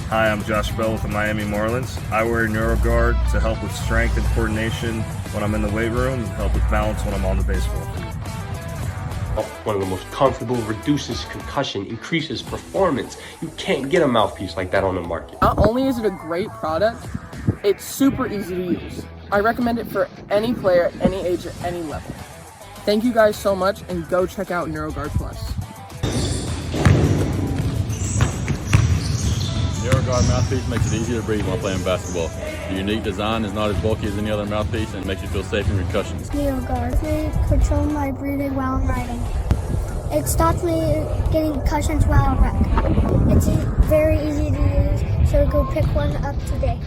Hi, I'm Josh Bell with the Miami Marlins. I wear NeuroGuard to help with strength and coordination when I'm in the weight room and help with balance when I'm on the baseball field. One of the most comfortable, reduces concussion, increases performance. You can't get a mouthpiece like that on the market. Not only is it a great product, it's super easy to use. I recommend it for any player, any age, at any level. Thank you guys so much, and go check out NeuroGuard Plus. NeuroGuard mouthpiece makes it easier to breathe while playing basketball. The unique design is not as bulky as any other mouthpiece and makes you feel safe in concussions. NeuroGuard. They control my breathing while I'm writing. It stops me getting concussions while I wreck. It's very easy to use, so go pick one up today.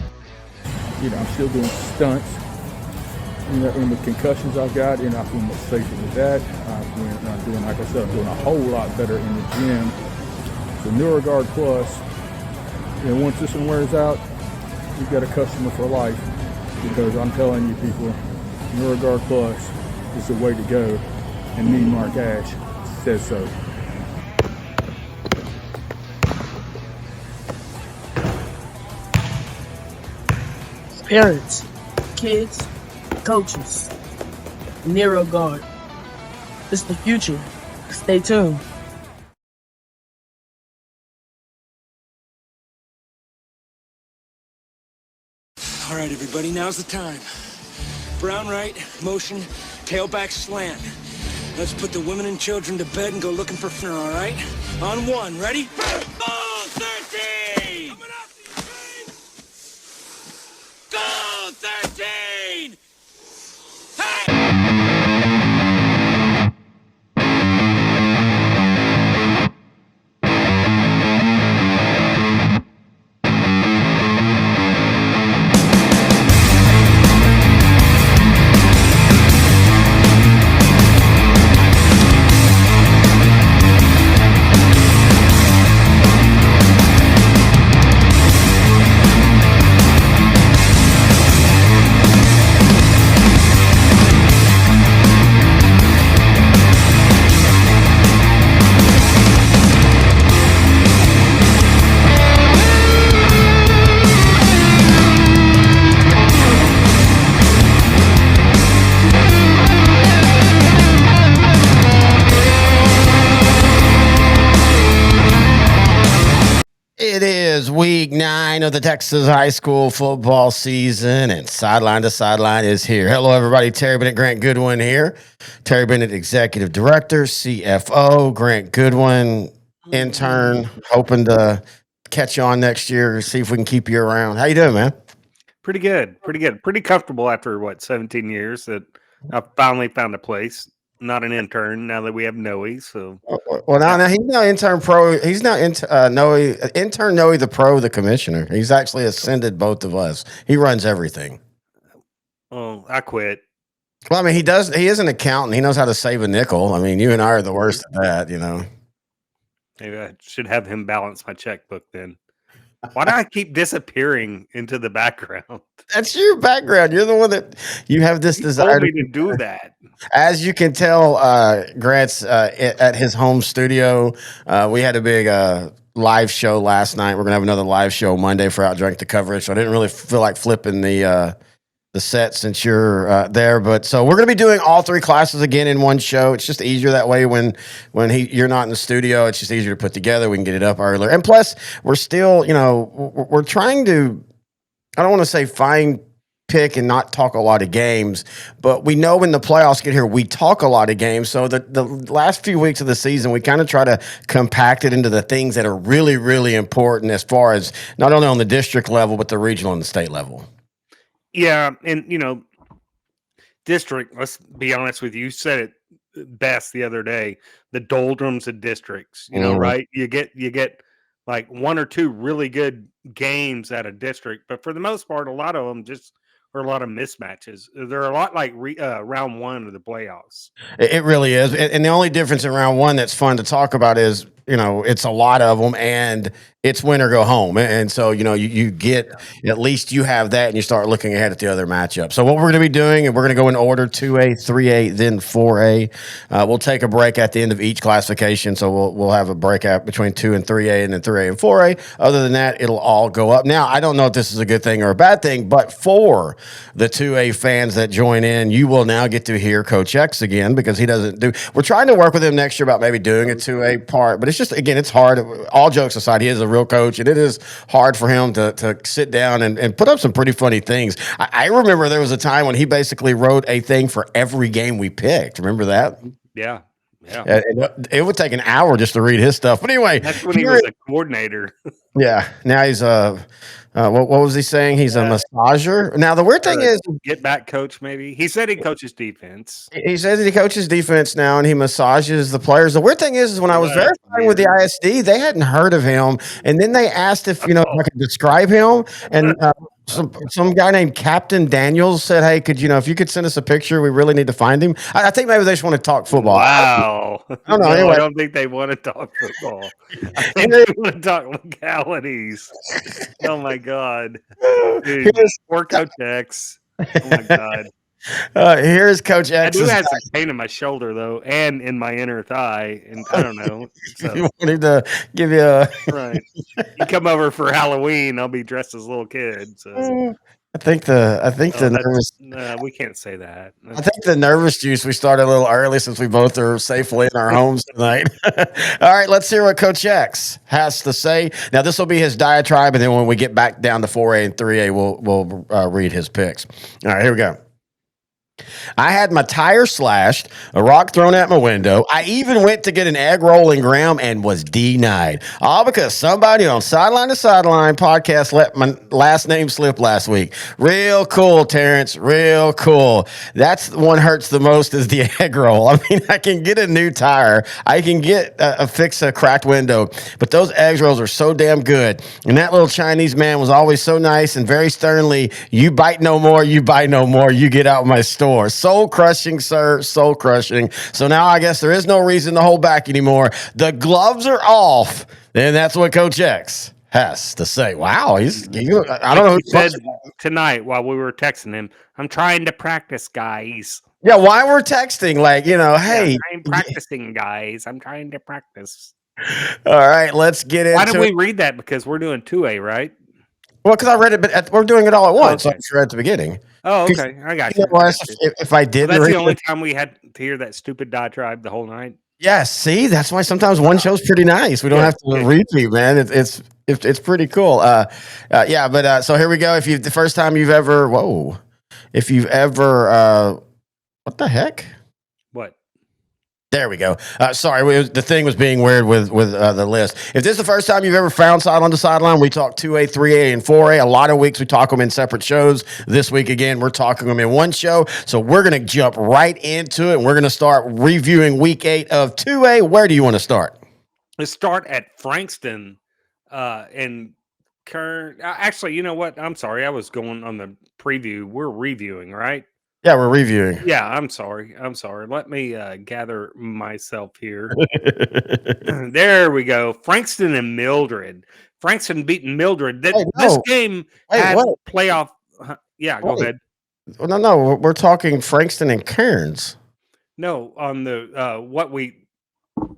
I'm still doing stunts. In the concussions I've got, I feel much safer with that. I'm doing, like I said, I'm doing a whole lot better in the gym. The NeuroGuard Plus, once this one wears out, you've got a customer for life, because I'm telling you people, NeuroGuard Plus is the way to go, and me, Mark Ash, says so. Parents, kids, coaches, NeuroGuard. It's the future. Stay tuned. All right, everybody, now's the time. Brown right, motion, tailback slant. Let's put the women and children to bed and go looking for dinner, all right? On one, ready? Go, 13! Coming off the train! Go, 13! Hey! It is week 9 of the Texas high school football season, and Sideline to Sideline is here. Hello, everybody. Terry Bennett, Grant Goodwin here. Terry Bennett, Executive Director, CFO. Grant Goodwin, intern. Hoping to catch you on next year, see if we can keep you around. How you doing, man? Pretty good. Pretty comfortable after, 17 years that I finally found a place. Not an intern now that we have Noe, so. Well, now he's now intern pro. He's now intern Noe the pro, the commissioner. He's actually ascended both of us. He runs everything. Oh, I quit. Well, I mean, he does. He is an accountant. He knows how to save a nickel. I mean, you and I are the worst at that, Maybe I should have him balance my checkbook then. Why do I keep disappearing into the background? That's your background. You're the one that you have this desire told me to do that. As you can tell, Grant's at his home studio. We had a big live show last night. We're gonna have another live show Monday for Outdrink the coverage. So I didn't really feel like flipping the set since you're there. But so we're gonna be doing all 3 classes again in one show. It's just easier that way when you're not in the studio. It's just easier to put together. We can get it up earlier. And plus, we're still, we're trying to. I don't want to say fine pick and not talk a lot of games, but we know when the playoffs get here, we talk a lot of games. So the last few weeks of the season, we kind of try to compact it into the things that are really, really important as far as not only on the district level, but the regional and the state level. Yeah. And, district, let's be honest with you, you said it best the other day, the doldrums of districts, right? You get like 1 or 2 really good games at a district, but for the most part, a lot of them just are a lot of mismatches. They're a lot like round 1 of the playoffs. It really is. And the only difference in round 1 that's fun to talk about is it's a lot of them, and it's win or go home. And so, you get, at least you have that, and you start looking ahead at the other matchup. So what we're going to be doing, and we're going to go in order, 2A, 3A, then 4A. We'll take a break at the end of each classification. So we'll have a breakout between 2 and 3A, and then 3A and 4A. Other than that, it'll all go up. Now, I don't know if this is a good thing or a bad thing, but for the 2A fans that join in, you will now get to hear Coach X again, because we're trying to work with him next year about maybe doing a 2A part, but it's just, again, it's hard. All jokes aside, he is a real coach, and it is hard for him to sit down and put up some pretty funny things. I remember there was a time when he basically wrote a thing for every game we picked. Remember that? Yeah. It would take an hour just to read his stuff. But anyway, that's when he was a coordinator. Yeah. Now he's what was he saying? He's a massager. Now the weird thing is, get back coach. Maybe he said he coaches defense. He says that he coaches defense now, and he massages the players. The weird thing is when I was verifying with the ISD, they hadn't heard of him, and then they asked if if I could describe him, and some guy named Captain Daniels said, "Hey, if you could send us a picture, we really need to find him." I think maybe they just want to talk football. Wow. I don't know. No, anyway. I don't think they want to talk football. I think they want to talk legalities. Oh my God, dude! Poor Coach X. Oh my God. Here's Coach X. I do have some pain in my shoulder though, and in my inner thigh, and I don't know. So. You wanted to give you a right. You come over for Halloween, I'll be dressed as a little kid. So. I think the nervous. We can't say that. I think the nervous juice. We started a little early since we both are safely in our homes tonight. All right, let's hear what Coach X has to say. Now, this will be his diatribe, and then when we get back down to 4A and 3A, we'll read his picks. All right, here we go. I had my tire slashed, a rock thrown at my window. I even went to get an egg roll in Graham and was denied. All because somebody on Sideline to Sideline podcast let my last name slip last week. Real cool, Terrence. Real cool. That's the one hurts the most is the egg roll. I mean, I can get a new tire. I can fix a cracked window, but those egg rolls are so damn good. And that little Chinese man was always so nice and very sternly, you bite no more, you buy no more, you get out of my store. Soul crushing, sir. Soul crushing. So now I guess there is no reason to hold back anymore. The gloves are off. And that's what Coach X has to say. Wow. I don't know. He said tonight while we were texting him, I'm trying to practice, guys. Yeah, why we're texting, hey. I'm practicing, guys. I'm trying to practice. All right, let's get into it. Why did we read that? Because we're doing 2A, right? Well, because I read it, but we're doing it all at once. Okay. So I'm sure at the beginning. Oh, okay. I got you. If I did, that's the only time we had to hear that stupid diatribe the whole night. Yeah, see, that's why sometimes one show's pretty nice. We don't have to repeat, man. It's pretty cool. But so here we go. The first time you've ever, what the heck? What? There we go. Sorry, the thing was being weird with the list. If this is the first time you've ever found Sideline to Sideline, we talk 2A, 3A, and 4A. A lot of weeks we talk them in separate shows. This week, again, we're talking them in one show. So we're going to jump right into it, and we're going to start reviewing Week 8 of 2A. Where do you want to start? Let's start at Frankston and Kern. Actually, you know what? I'm sorry. I was going on the preview. We're reviewing, right? Yeah, we're reviewing. Yeah, I'm sorry. Let me gather myself here. There we go. Frankston and Mildred. Frankston beating Mildred. This game had playoff. Yeah, go ahead. No, we're talking Frankston and Cairns. No, on the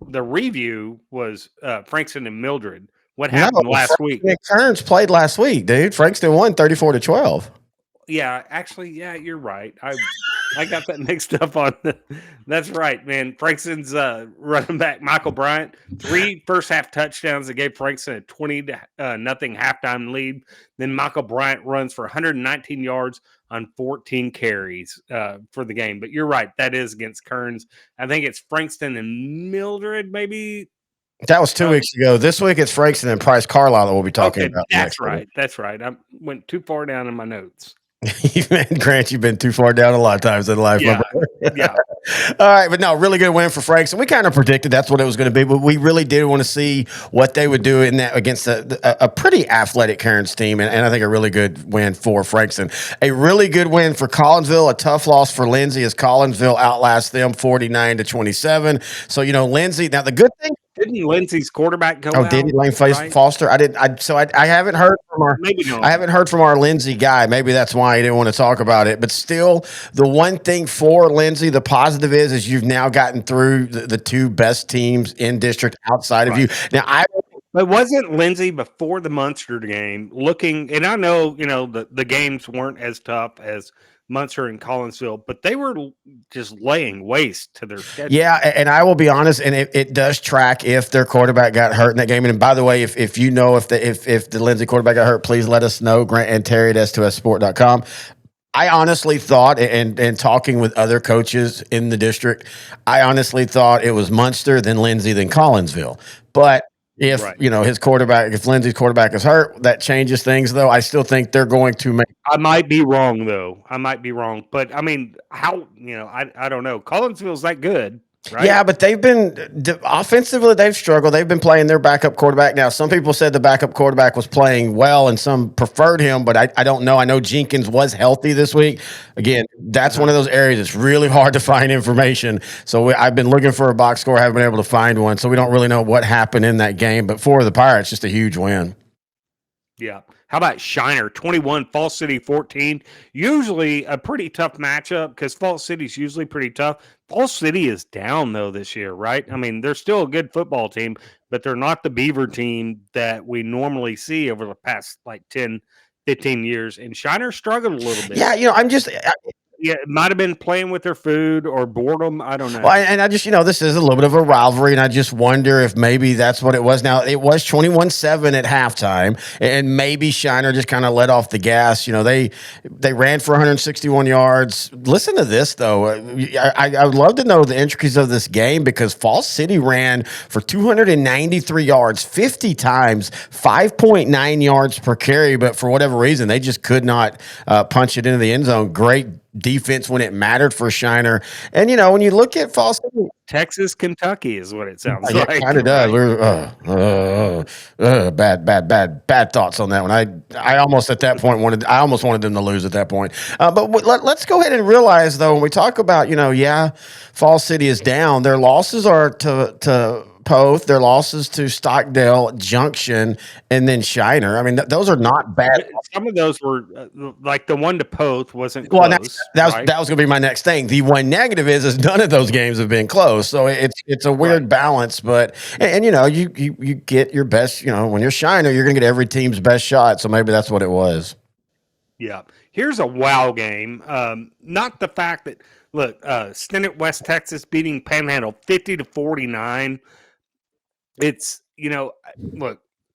the review was Frankston and Mildred. What happened last week? Cairns played last week, dude. Frankston won 34-12. Yeah, actually, yeah, you're right. I got that mixed up on. That's right, man. Frankston's running back Michael Bryant, 3 first half touchdowns that gave Frankston a 20-0 halftime lead. Then Michael Bryant runs for 119 yards on 14 carries for the game. But you're right, that is against Kearns. I think it's Frankston and Mildred, maybe. That was 2 weeks ago. This week it's Frankston and Price Carlisle that we'll be talking about. That's right. That's right. I went too far down in my notes. Man, Grant, you've been too far down a lot of times in life. Yeah. All right, but no, really good win for Frankston. We kind of predicted that's what it was going to be, but we really did want to see what they would do in that against a pretty athletic Cairns team, and I think a really good win for Frankston. A really good win for Collinsville, a tough loss for Lindsay as Collinsville outlasts them 49-27. So, Lindsay, now the good thing Didn't Lindsey's quarterback go Oh, out? did he? Lane right? Foster? I didn't. I haven't heard from our. Maybe not. I haven't heard from our Lindsey guy. Maybe that's why he didn't want to talk about it. But still, the one thing for Lindsey, the positive is you've now gotten through the two best teams in district outside of you. Now, But wasn't Lindsey before the Munster game looking? And I know the games weren't as tough as Munster and Collinsville, but they were just laying waste to their schedule. Yeah, and I will be honest, and it does track if their quarterback got hurt in that game. And by the way, if you know if the Lindsey quarterback got hurt, please let us know. Grant and Terry at S2Sport.com. I honestly thought, and talking with other coaches in the district, I honestly thought it was Munster, then Lindsey, then Collinsville. But if his quarterback, if Lindsey's quarterback is hurt, that changes things. Though I still think they're going to make. I might be wrong though. But I mean, how I don't know. Collinsville's that good. Right? Yeah, but they've been offensively, they've struggled. They've been playing their backup quarterback. Now, some people said the backup quarterback was playing well and some preferred him, but I don't know. I know Jenkins was healthy this week. Again, that's one of those areas it's really hard to find information. So I've been looking for a box score, haven't been able to find one. So we don't really know what happened in that game. But for the Pirates, just a huge win. Yeah. How about Shiner 21, Falls City 14? Usually a pretty tough matchup because Falls City's usually pretty tough. Falls City is down though this year, right? I mean, they're still a good football team, but they're not the Beaver team that we normally see over the past like 10, 15 years. And Shiner struggled a little bit. Yeah, Yeah, it might have been playing with their food or boredom. I don't know. Well, and I just, this is a little bit of a rivalry, and I just wonder if maybe that's what it was. Now, it was 21-7 at halftime, and maybe Shiner just kind of let off the gas. They ran for 161 yards. Listen to this, though. I would love to know the intricacies of this game because Falls City ran for 293 yards 50 times, 5.9 yards per carry, but for whatever reason, they just could not punch it into the end zone. Great defense when it mattered for Shiner. And, when you look at Falls City, Texas, Kentucky is what it sounds like. It kind of does. We're bad thoughts on that one. I almost at that point wanted them to lose at that point. But let's go ahead and realize though, when we talk about, Falls City is down, their losses are to Poth, their losses to Stockdale, Junction, and then Shiner. I mean, those are not bad. Some of those were like the one to Poth wasn't close. Well, that was going to be my next thing. The one negative is none of those games have been close, so it's a weird balance. But and you get your best. When you're Shiner, you're going to get every team's best shot. So maybe that's what it was. Yeah. Here's a wow game. Not the fact that Stinnett, West Texas beating Panhandle 50-49. It's,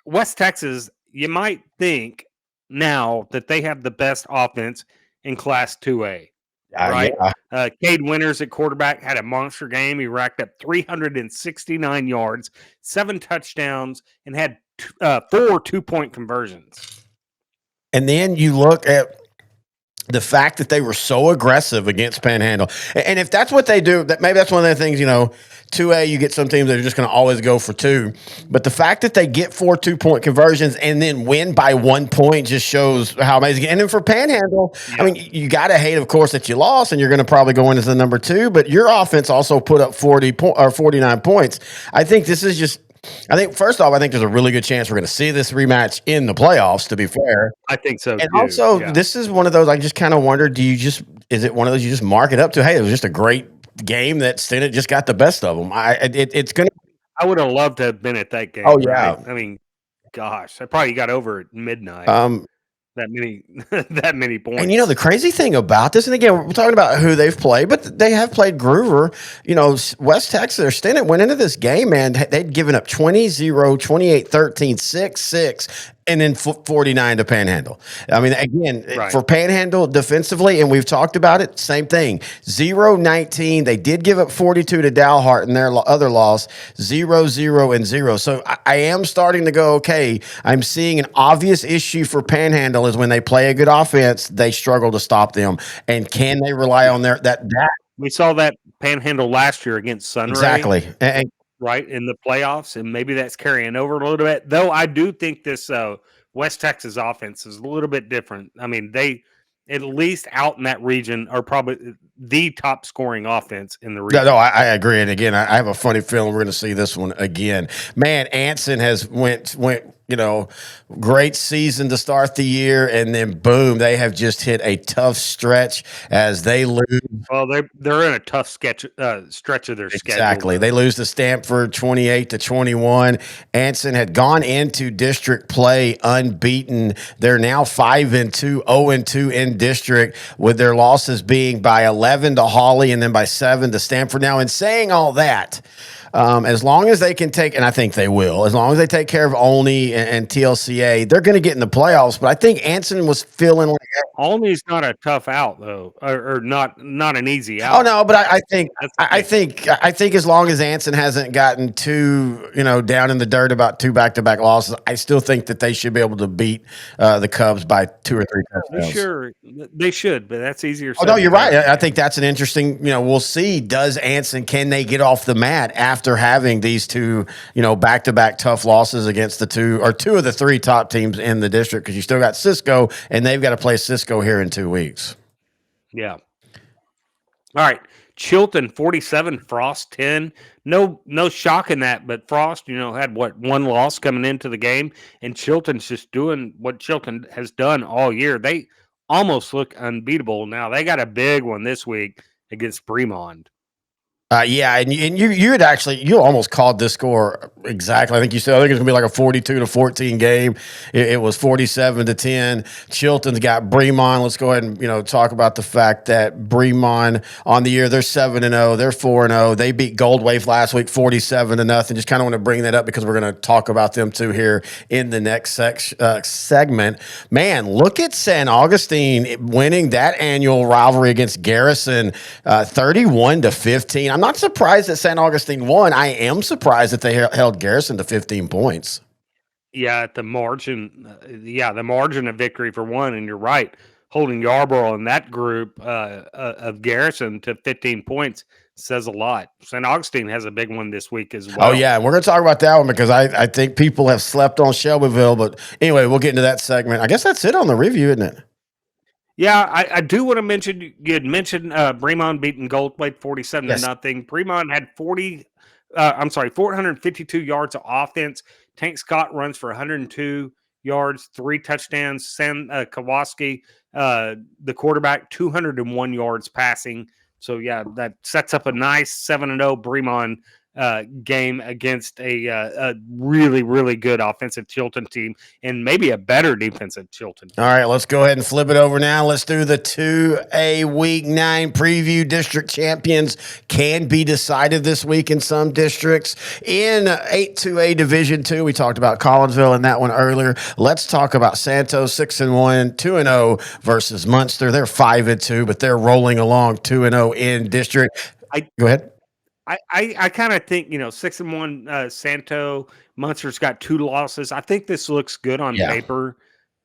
West Texas, you might think now that they have the best offense in Class 2A, right? Yeah. Cade Winters at quarterback had a monster game. He racked up 369 yards, 7 touchdowns, and had 4 2-point conversions. And then you look at the fact that they were so aggressive against Panhandle. And if that's what they do, maybe that's one of the things, 2A, you get some teams that are just going to always go for 2. But the fact that they get 4 2-point conversions and then win by 1 point just shows how amazing. And then for Panhandle, I mean, you got to hate, of course, that you lost and you're going to probably go in as the number 2. But your offense also put up 49 points. I think this is just. First off, I think there's a really good chance we're going to see this rematch in the playoffs, to be fair. I think so, and also, this is one of those, I just kind of wonder, is it one of those you just mark it up to, hey, it was just a great game that Stinnett just got the best of them? It's going to. I would have loved to have been at that game. Oh, yeah. Right? I mean, gosh, I probably got over at midnight. That many points. And the crazy thing about this, and again, we're talking about who they've played, but they have played Groover. West Texas or Stinnett went into this game, man. They'd given up 20-0, 28-13, 6-6, and then 49 to Panhandle. I mean, again, for Panhandle defensively, and we've talked about it, same thing. 0-19. They did give up 42 to Dalhart in their other loss, 0-0-0. So I am starting to go, okay, I'm seeing an obvious issue for Panhandle is when they play a good offense, they struggle to stop them. And can they rely on that? We saw that Panhandle last year against Sunray. Exactly. Right in the playoffs, and maybe that's carrying over a little bit. Though I do think this West Texas offense is a little bit different. I mean, at least out in that region, are probably the top scoring offense in the No, region. no, I agree. And again, I have a funny feeling we're going to see this one again. Man, Anson has went, great season to start the year, and then boom, they have just hit a tough stretch as they lose. Well, they're in a tough stretch of their schedule. Exactly. Though. They lose to Stanford 28-21. Anson had gone into district play unbeaten. They're now 5-2, 0-2 in district, with their losses being by 11 to Hawley and then by 7 to Stanford. Now, in saying all that, as long as they can take, and I think they will, as long as they take care of Olney and TLCA, they're going to get in the playoffs. But I think Anson was feeling like Olney's not a tough out though, or not an easy out. Oh no, but I think as long as Anson hasn't gotten too down in the dirt about 2 back-to-back losses, I still think that they should be able to beat the Cubs by 2 or 3 touchdowns. Sure, they should, but that's easier. Oh no, you're right. I think that's an interesting. We'll see. Does Anson, can they get off the mat after having these 2 back-to-back tough losses against the 2 of the 3 top teams in the district? Because you still got Cisco, and they've got to play Cisco here in 2 weeks. Yeah. All right. Chilton 47, Frost 10. No shock in that, but Frost, had one loss coming into the game, and Chilton's just doing what Chilton has done all year. They almost look unbeatable. Now they got a big one this week against Bremond. Yeah, and you almost called this score exactly. I think it's going to be like a 42-14 game. It was 47-10. Chilton's got Bremond. Let's go ahead and talk about the fact that Bremond on the year, they're 7-0, they're 4-0. They beat Gold Wave last week 47-0. Just kind of want to bring that up because we're going to talk about them too here in the next segment. Man, look at San Augustine winning that annual rivalry against Garrison 31-15. I'm not surprised that San Augustine won. I am surprised that they held Garrison to 15 points. Yeah, at the margin. The margin of victory for one. And you're right, holding Yarborough in that group of Garrison to 15 points says a lot. St. Augustine has a big one this week as well. Oh, yeah, and we're going to talk about that one because I think people have slept on Shelbyville. But anyway, we'll get into that segment. I guess that's it on the review, isn't it? Yeah, I do want to mention, you had mentioned Bremond beating Goldthwaite 47-0. Bremond had 452 yards of offense. Tank Scott runs for 102 yards, 3 touchdowns. Sam Kowalski, the quarterback, 201 yards passing. So, yeah, that sets up a nice 7-0 Bremond game against a really, really good offensive Chilton team and maybe a better defensive Chilton team. All right, let's go ahead and flip it over now. Let's do the 2A Week 9 preview. District champions can be decided this week in some districts. In 8-2A Division 2, we talked about Collinsville in that one earlier. Let's talk about Santos, 6-1, 2-0 versus Munster. They're 5-2, but they're rolling along 2-0 in district. Go ahead. I kind of think, 6-1 Santo, Munster's got 2 losses. I think this looks good on paper,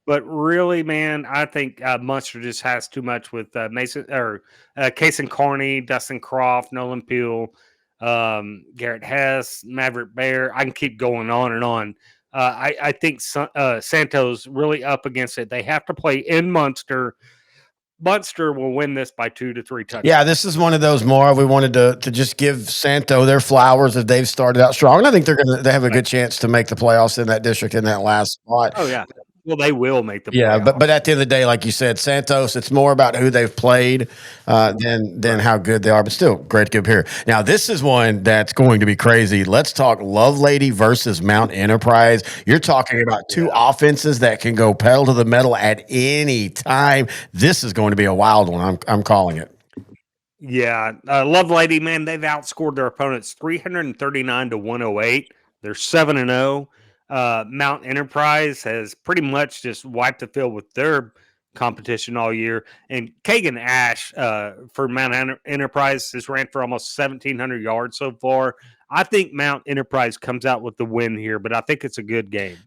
but really, man, I think Munster just has too much with Mason or Kason Carney, Dustin Croft, Nolan Peel, Garrett Hess, Maverick Bear. I can keep going on and on. I think Santo's really up against it. They have to play in Munster. Munster will win this by 2 to 3 touchdowns. Yeah, this is one of those more. We wanted to just give Santo their flowers as they've started out strong. And I think they have a good chance to make the playoffs in that district in that last spot. Oh, yeah. Well, they will make the playoffs. Yeah, but at the end of the day, like you said, Santos, it's more about who they've played than how good they are. But still, great to get up here. Now, this is one that's going to be crazy. Let's talk Lovelady versus Mount Enterprise. You're talking about 2 offenses that can go pedal to the metal at any time. This is going to be a wild one. I'm calling it. Yeah, Lovelady, man, they've outscored their opponents 339-108. They're 7-0. Mount Enterprise has pretty much just wiped the field with their competition all year. And Kagan Ash for Mount Enterprise has ran for almost 1,700 yards so far. I think Mount Enterprise comes out with the win here, but I think it's a good game.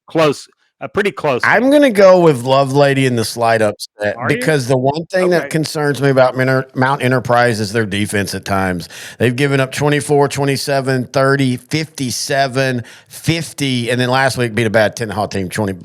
Close. a pretty close I'm game. going to go with Lovelady in the slight upset Are you? because the one thing that Okay. concerns me about Mount Enterprise is their defense at times. They've given up 24, 27, 30, 57, 50, and then last week beat a bad Tennehaw team 20.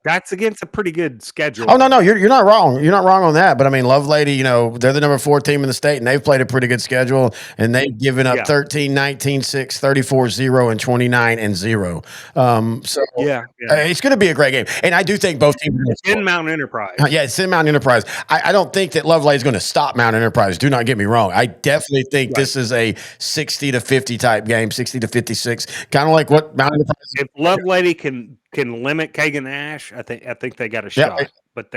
That's against a pretty good schedule. Oh, no, you're not wrong. You're not wrong on that. But I mean, Lovelady, they're the number 4 team in the state, and they've played a pretty good schedule, and they've given up 13, 19, 6, 34, 0, and 29 and 0. It's going to be a great game. And I do think both teams are in Mount Enterprise. Yeah, it's in Mount Enterprise. I don't think that Lovelady is going to stop Mount Enterprise. Do not get me wrong. I definitely think this is a 60 to 50 type game, 60 to 56, kind of like what Mount Enterprise. If Lovelady can limit Kagan Ash, I think they got a shot. But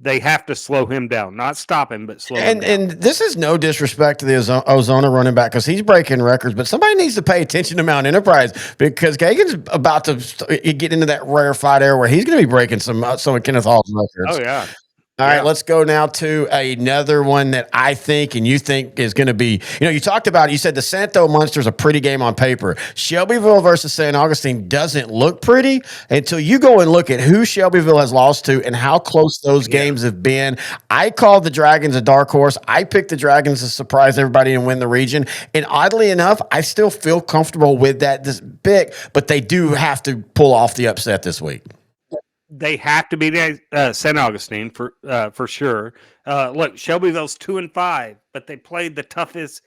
they have to slow him down, not stop him, but slow him down. And this is no disrespect to the Ozona running back because he's breaking records, but somebody needs to pay attention to Mount Enterprise because Kagan's about to get into that rarefied era where he's going to be breaking some of Kenneth Hall's records. Oh, yeah. All right, let's go now to another one that I think and you think is going to be, you talked about it. You said the Santo Munster's a pretty game on paper. Shelbyville versus St. Augustine doesn't look pretty until you go and look at who Shelbyville has lost to and how close those games have been. I called the Dragons a dark horse. I picked the Dragons to surprise everybody and win the region. And oddly enough, I still feel comfortable with that this pick, but they do have to pull off the upset this week. They have to beat St. Augustine for sure. Look, Shelbyville's 2-5, but they played the toughest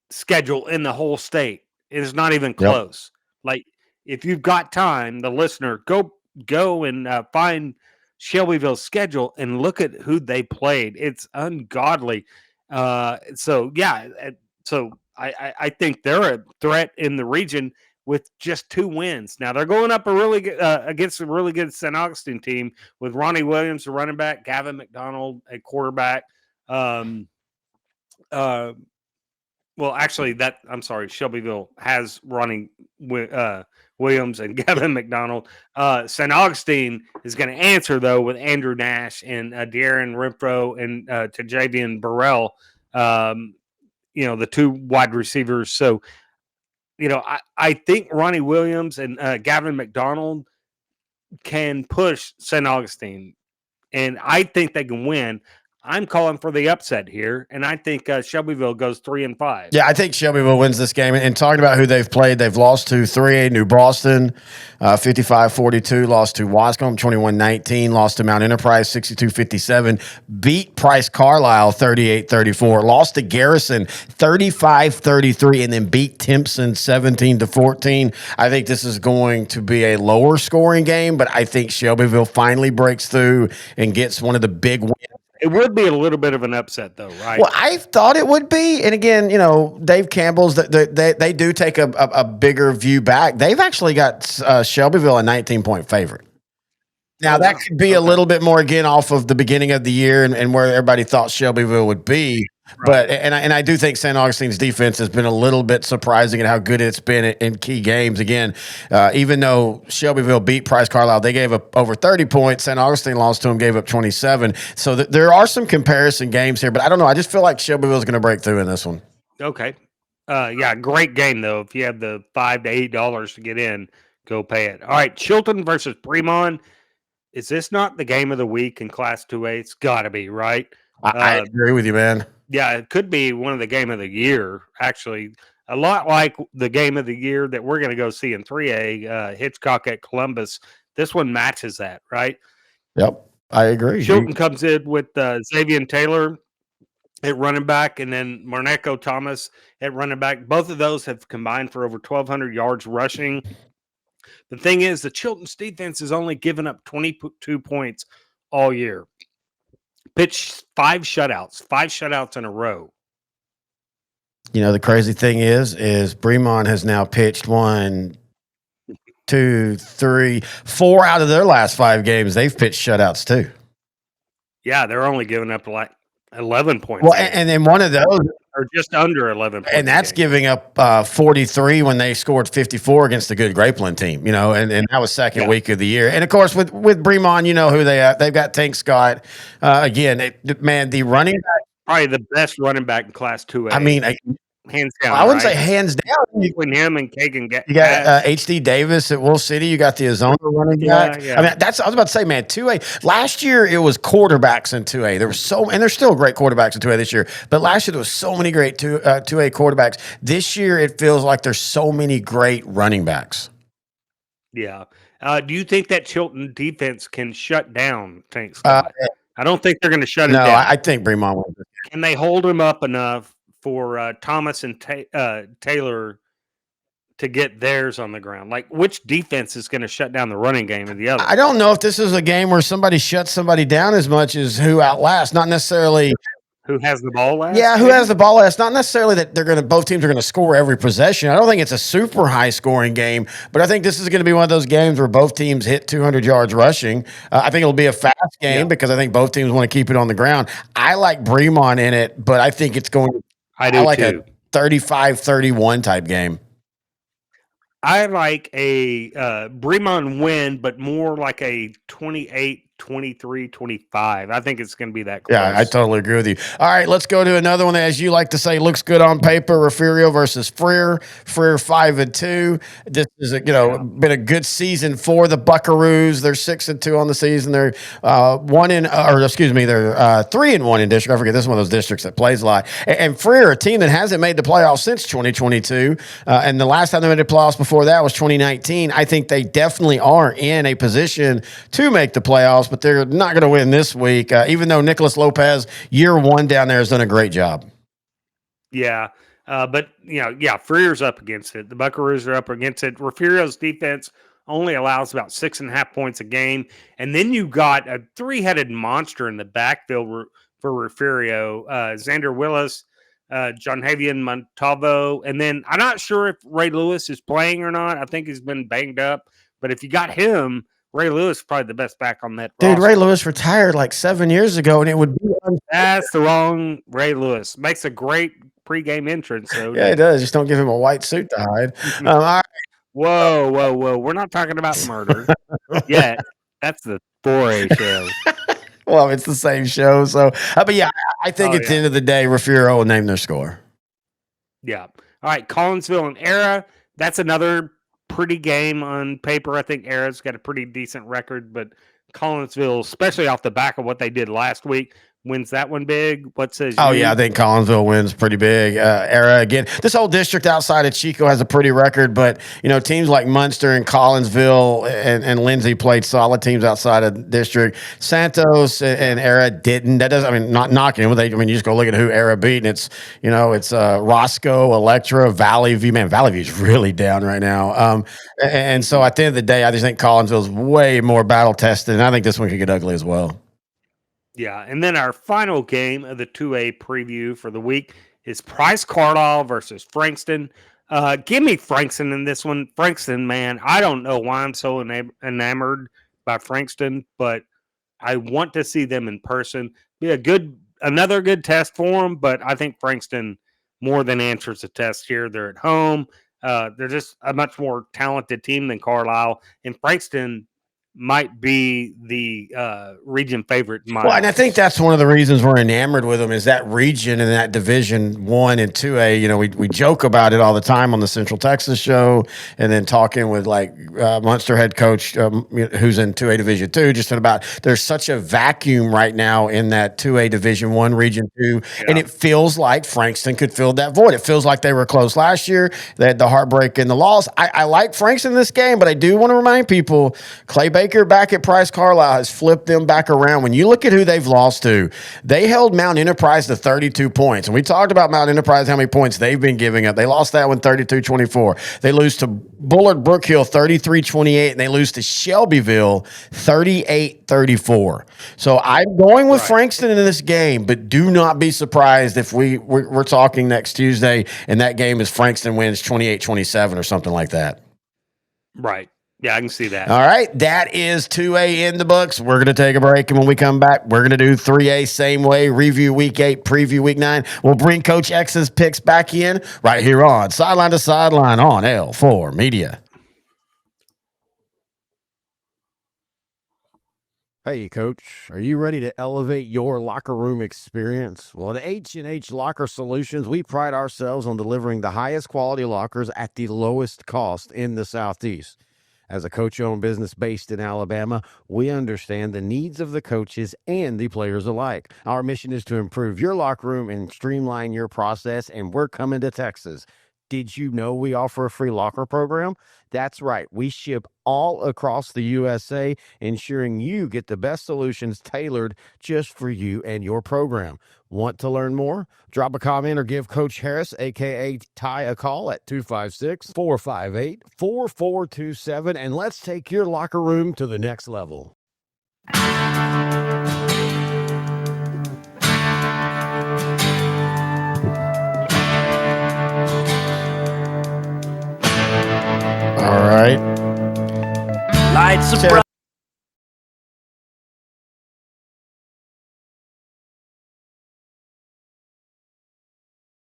schedule in the whole state. It is not even close. Like, if you've got time, the listener, go and find Shelbyville's schedule and look at who they played. It's ungodly. So I think they're a threat in the region with just 2 wins. Now they're going up against a really good St. Augustine team with Ronnie Williams, a running back, Gavin McDonald, a quarterback. Shelbyville has Ronnie Williams and Gavin McDonald. St. Augustine is going to answer though with Andrew Nash and Darren Renfro and Tajavian Burrell. The 2 wide receivers. So. I think Ronnie Williams and Gavin McDonald can push St. Augustine, and I think they can win. I'm calling for the upset here, and I think Shelbyville goes 3-5. Yeah, I think Shelbyville wins this game. And talking about who they've played, they've lost to 3A New Boston, 55-42, lost to Wascom, 21-19, lost to Mount Enterprise, 62-57, beat Price Carlisle, 38-34, lost to Garrison, 35-33, and then beat Timpson, 17-14. I think this is going to be a lower scoring game, but I think Shelbyville finally breaks through and gets one of the big wins. It would be a little bit of an upset, though, right? Well, I thought it would be. And again, Dave Campbell's, they do take a bigger view back. They've actually got Shelbyville a 19-point favorite. Now, that could be a little bit more, again, off of the beginning of the year and where everybody thought Shelbyville would be. Right. But I do think St. Augustine's defense has been a little bit surprising in how good it's been in key games. Again, even though Shelbyville beat Price Carlisle, they gave up over 30 points. St. Augustine lost to them, gave up 27. So there are some comparison games here, but I don't know. I just feel like Shelbyville's going to break through in this one. Okay. Great game, though. If you have the $5 to $8 to get in, go pay it. All right, Chilton versus Bremond. Is this not the game of the week in Class 2A? It's got to be, right? I agree with you, man. Yeah, it could be one of the game of the year, actually. A lot like the game of the year that we're going to go see in 3A, Hitchcock at Columbus. This one matches that, right? Yep, I agree. Chilton comes in with Xavier Taylor at running back and then Marneco Thomas at running back. Both of those have combined for over 1,200 yards rushing. The thing is, the Chilton's defense has only given up 22 points all year. Pitched 5 shutouts in a row. The crazy thing is Bremond has now pitched 1, 2, 3, 4 out of their last 5 games. They've pitched shutouts too. Yeah, they're only giving up like 11 points. Well, and then one of those are just under 11 points. And that's giving up 43 when they scored 54 against a good Grapeland team, and that was second week of the year. And, of course, with Bremond, who they have. They've got Tank Scott. Again, the running back. Probably the best running back in Class 2A. I mean, hands down. I wouldn't right? say hands down. Between him and Kagan You got HD Davis at Wolf City. You got the Arizona running back. Yeah. I mean, I was about to say, man, 2A. Last year it was quarterbacks in 2A. There was and there's still great quarterbacks in 2A this year. But last year there was so many great 2A quarterbacks. This year it feels like there's so many great running backs. Yeah. Do you think that Chilton defense can shut down Tank Scott? I don't think they're going to shut him down. No, I think Bremont will. Can they hold him up enough for Thomas and Taylor to get theirs on the ground? Like, which defense is going to shut down the running game of the other? I don't know if this is a game where somebody shuts somebody down as much as who outlasts, not necessarily who has the ball last. Yeah, who has the ball last? Not necessarily that both teams are going to score every possession. I don't think it's a super high scoring game, but I think this is going to be one of those games where both teams hit 200 yards rushing. I think it'll be a fast game because I think both teams want to keep it on the ground. I like Bremont in it, but I think it's going. I do like too. A 35-31 type game. I like a Bremont win, but more like a 28-23-25. I think it's going to be that close. Yeah, I totally agree with you. All right, let's go to another one that, as you like to say, looks good on paper. Refugio versus Freer. Freer 5-2. This is been a good season for the Buckaroos. They're 6-2 on the season. They're they're 3-1 in district. I forget, this is one of those districts that plays a lot. And Freer, a team that hasn't made the playoffs since 2022, and the last time they made the playoffs before that was 2019. I think they definitely are in a position to make the playoffs, but they're not going to win this week, even though Nicholas Lopez, year one down there, has done a great job. Yeah, but, Freer's up against it. The Buckaroos are up against it. Refugio's defense only allows about 6.5 points a game. And then you got a three-headed monster in the backfield for Refugio, Xander Willis, John Javian Montalvo. And then I'm not sure if Ray Lewis is playing or not. I think he's been banged up. But if you got him, Ray Lewis is probably the best back on that roster. Ray Lewis retired like 7 years ago, and it would be That's the wrong Ray Lewis. Makes a great pregame entrance. So yeah, he does. Just don't give him a white suit to hide. All right. Whoa. We're not talking about murder yet. That's the 4A show. Well, it's the same show. So, but yeah, I think at the end of the day, Refugio will name their score. Yeah. All right. Collinsville and Era. That's another pretty game on paper. I think Era's got a pretty decent record, but Collinsville, especially off the back of what they did last week, wins that one big. What says you? Yeah, I think Collinsville wins pretty big. Era again. This whole district outside of Chico has a pretty record, but teams like Munster and Collinsville and Lindsay played solid teams outside of district. Santos and Era didn't. That doesn't. Not knocking them. You just go look at who Era beat, and it's Roscoe, Electra, Valley View. Man, Valley View's really down right now. And so at the end of the day, I just think Collinsville's way more battle tested, and I think this one could get ugly as well. Yeah, and then our final game of the 2A preview for the week is Price Carlisle versus Frankston. Give me Frankston in this one. Frankston, man, I don't know why I'm so enamored by Frankston, but I want to see them in person. Be another good test for them, but I think Frankston more than answers the test here. They're at home. They're just a much more talented team than Carlisle, and Frankston might be the region favorite. And I think that's one of the reasons we're enamored with them is that region and that Division 1 and 2A. We joke about it all the time on the Central Texas show, and then talking with Munster head coach who's in 2A Division 2, just about there's such a vacuum right now in that 2A Division 1 Region 2, and it feels like Frankston could fill that void. It feels like they were close last year. They had the heartbreak and the loss. I like Frankston in this game, but I do want to remind people, Clay Baker back at Price Carlisle has flipped them back around. When you look at who they've lost to, they held Mount Enterprise to 32 points. And we talked about Mount Enterprise, how many points they've been giving up. They lost that one 32-24. They lose to Bullard Brookhill 33-28, and they lose to Shelbyville 38-34. So I'm going with Frankston in this game, but do not be surprised if we're talking next Tuesday and that game is Frankston wins 28-27 or something like that. Right. Yeah, I can see that. All right, that is 2A in the books. We're going to take a break, and when we come back, we're going to do 3A same way, review Week 8, preview Week 9. We'll bring Coach X's picks back in right here on Sideline to Sideline on L4 Media. Hey, Coach, are you ready to elevate your locker room experience? Well, at H&H Locker Solutions, we pride ourselves on delivering the highest quality lockers at the lowest cost in the Southeast. As a coach-owned business based in Alabama, we understand the needs of the coaches and the players alike. Our mission is to improve your locker room and streamline your process, and we're coming to Texas. Did you know we offer a free locker program? That's right. We ship all across the USA, ensuring you get the best solutions tailored just for you and your program. Want to learn more? Drop a comment or give Coach Harris, aka Ty, a call at 256-458-4427, and let's take your locker room to the next level. All right. Lights are bright.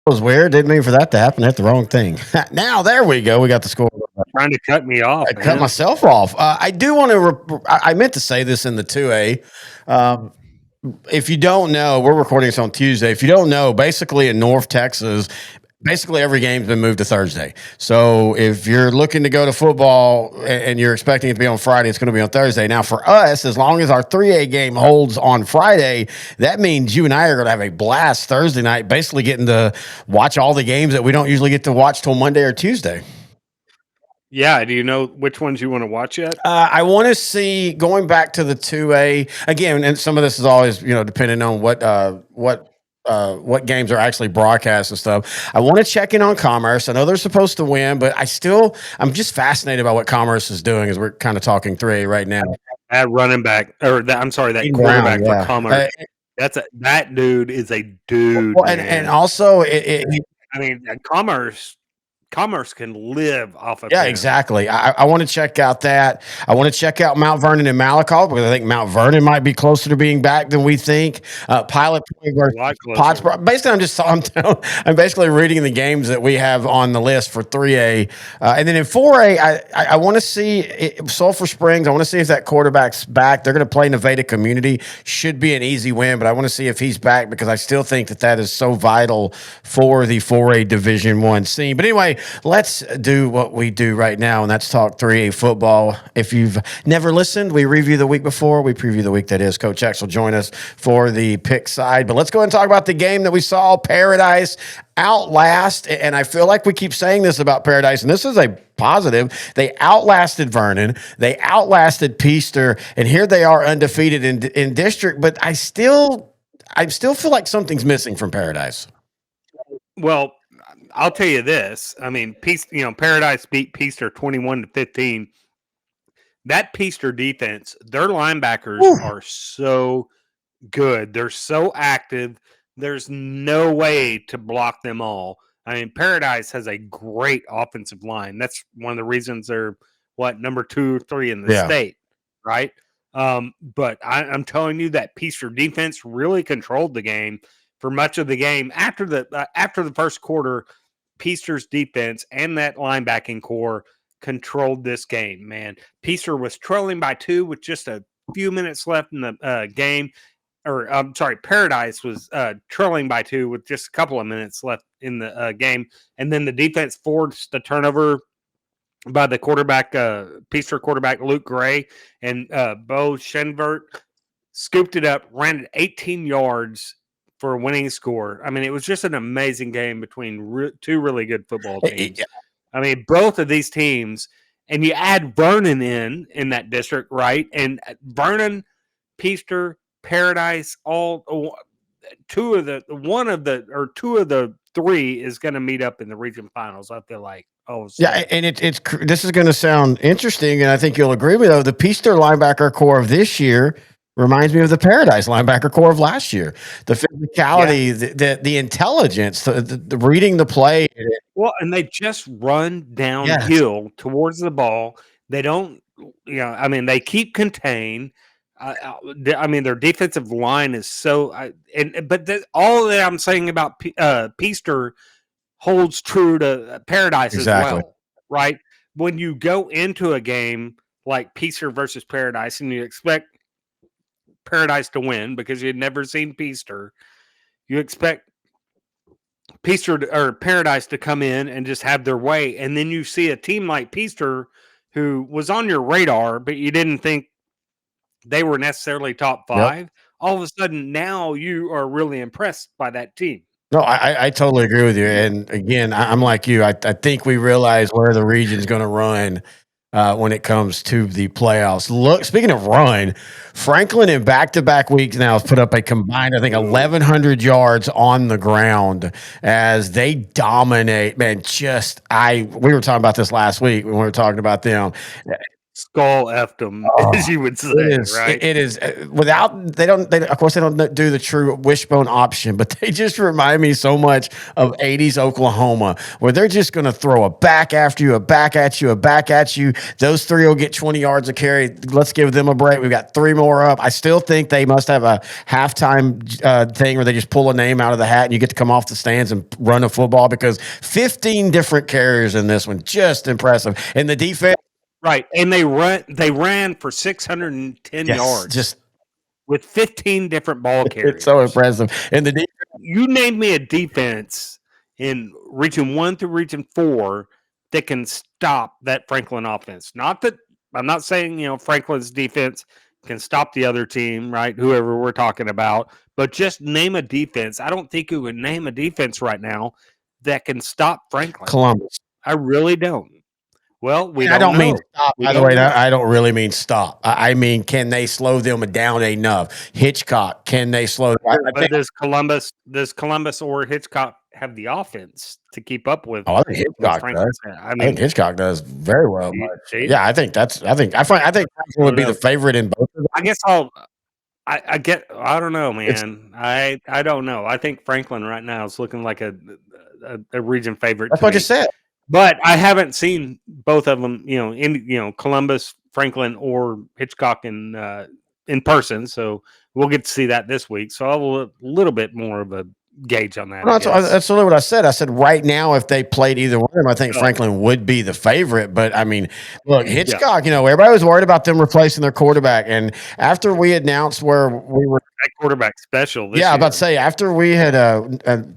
Was weird. Didn't mean for that to happen. Hit the wrong thing. Now, there we go. We got the score. Trying to cut me off. I cut myself off. I do want to. I meant to say this in the 2A. If you don't know, we're recording this on Tuesday. If you don't know, basically in North Texas, basically every game's been moved to Thursday. So if you're looking to go to football and you're expecting it to be on Friday, it's going to be on Thursday. Now for us, as long as our 3A game holds on Friday, that means you and I are going to have a blast Thursday night, basically getting to watch all the games that we don't usually get to watch till Monday or Tuesday. Yeah. Do you know which ones you want to watch yet? I want to see, going back to the 2A again, and some of this is always, depending on what games are actually broadcast and stuff. I want to check in on Commerce. I know they're supposed to win, but I'm just fascinated by what Commerce is doing as we're kind of talking 3A right now. That running back, that quarterback for Commerce. That dude is a dude. Well, and also Commerce can live off of Yeah, him. exactly. I want to check out that. I want to check out Mount Vernon and Malakoff because I think Mount Vernon might be closer to being back than we think. Pilot Point versus Pottsboro. Basically, I'm basically reading the games that we have on the list for 3A. And then in 4A, I want to see Sulphur Springs. I want to see if that quarterback's back. They're going to play Nevada Community. Should be an easy win, but I want to see if he's back because I still think that is so vital for the 4A Division I scene. But anyway, let's do what we do right now, and that's talk 3A football. If you've never listened, we review the week before. We preview the week that is. Coach X will join us for the pick side. But let's go ahead and talk about the game that we saw. Paradise outlast, and I feel like we keep saying this about Paradise, and this is a positive. They outlasted Vernon. They outlasted Peaster, and here they are undefeated in district. But I still feel like something's missing from Paradise. Well, I'll tell you this. I mean, Paradise beat Peaster 21-15. That Peaster defense, their linebackers are so good. They're so active. There's no way to block them all. I mean, Paradise has a great offensive line. That's one of the reasons they're number 2 or 3 in the state, right? But I'm telling you that Peaster defense really controlled the game for much of the game. After the first quarter, Peaster's defense and that linebacking core controlled this game, man. Peaster was trailing by 2 with just a few minutes left in the game. Paradise was trailing by 2 with just a couple of minutes left in the game. And then the defense forced the turnover by the quarterback, Peaster quarterback Luke Gray, and Bo Shenvert scooped it up, ran it 18 yards for a winning score. I mean, it was just an amazing game between two really good football teams. I mean, both of these teams, and you add Vernon in that district, right? And Vernon, Peaster, Paradise, two of the 3 is going to meet up in the region finals. I feel like. Yeah, and this is going to sound interesting, and I think you'll agree with me, though. The Peaster linebacker core of this year reminds me of the Paradise linebacker core of last year. The physicality, the intelligence, the reading the play. Well, and they just run downhill towards the ball. They don't, they keep contained. Their defensive line is so, all that I'm saying about Peaster holds true to Paradise as well, right? When you go into a game like Peaster versus Paradise and you expect Paradise to win because you'd never seen Peaster. You expect or Paradise to come in and just have their way, and then you see a team like Peaster, who was on your radar, but you didn't think they were necessarily top 5. All of a sudden, now you are really impressed by that team. No, I totally agree with you. And again, I'm like you. I think we realize where the region's going to run when it comes to the playoffs. Look, speaking of run, Franklin in back-to-back weeks now has put up a combined, I think, 1,100 yards on the ground as they dominate. Man, we were talking about this last week when we were talking about them. Skull effed them, as you would say, right? It is without they don't do the true wishbone option, but they just remind me so much of 80s Oklahoma, where they're just going to throw a back after you, a back at you, a back at you. Those 3 will get 20 yards a carry. Let's give them a break. We've got 3 more up. I still think they must have a halftime thing where they just pull a name out of the hat and you get to come off the stands and run a football, because 15 different carriers in this one, just impressive. And the defense. Right, and they ran for 610 yards, just with 15 different ball carriers. It's so impressive. And you named me a defense in Region 1 through Region 4 that can stop that Franklin offense. Not that I'm not saying Franklin's defense can stop the other team, right? Whoever we're talking about, but just name a defense. I don't think you would name a defense right now that can stop Franklin. Columbus. I really don't. Well, I don't mean stop. By the way, I don't really mean stop. I mean, can they slow them down enough? Hitchcock, can they slow? But does Columbus or Hitchcock have the offense to keep up with? Oh, I think Hitchcock does. I think Hitchcock does very well. Yeah, I think Franklin would be the favorite in both of them. I guess I don't know, man. I don't know. I think Franklin right now is looking like a region favorite. That's what I just said. But I haven't seen both of them, in Columbus, Franklin, or Hitchcock in person. So we'll get to see that this week. So I'll have a little bit more of a gauge on that. No, that's really what I said. I said right now, if they played either one of them, I think Franklin would be the favorite. But I mean, look, Hitchcock, everybody was worried about them replacing their quarterback. And after we announced where we were, that quarterback special. I'm about to say, after we had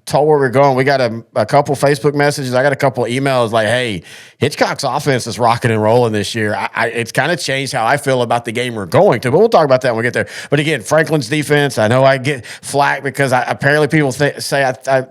told where we're going, we got a couple Facebook messages. I got a couple emails like, hey, Hitchcock's offense is rocking and rolling this year. It's kind of changed how I feel about the game we're going to, but we'll talk about that when we get there. But again, Franklin's defense, I know I get flack because apparently people say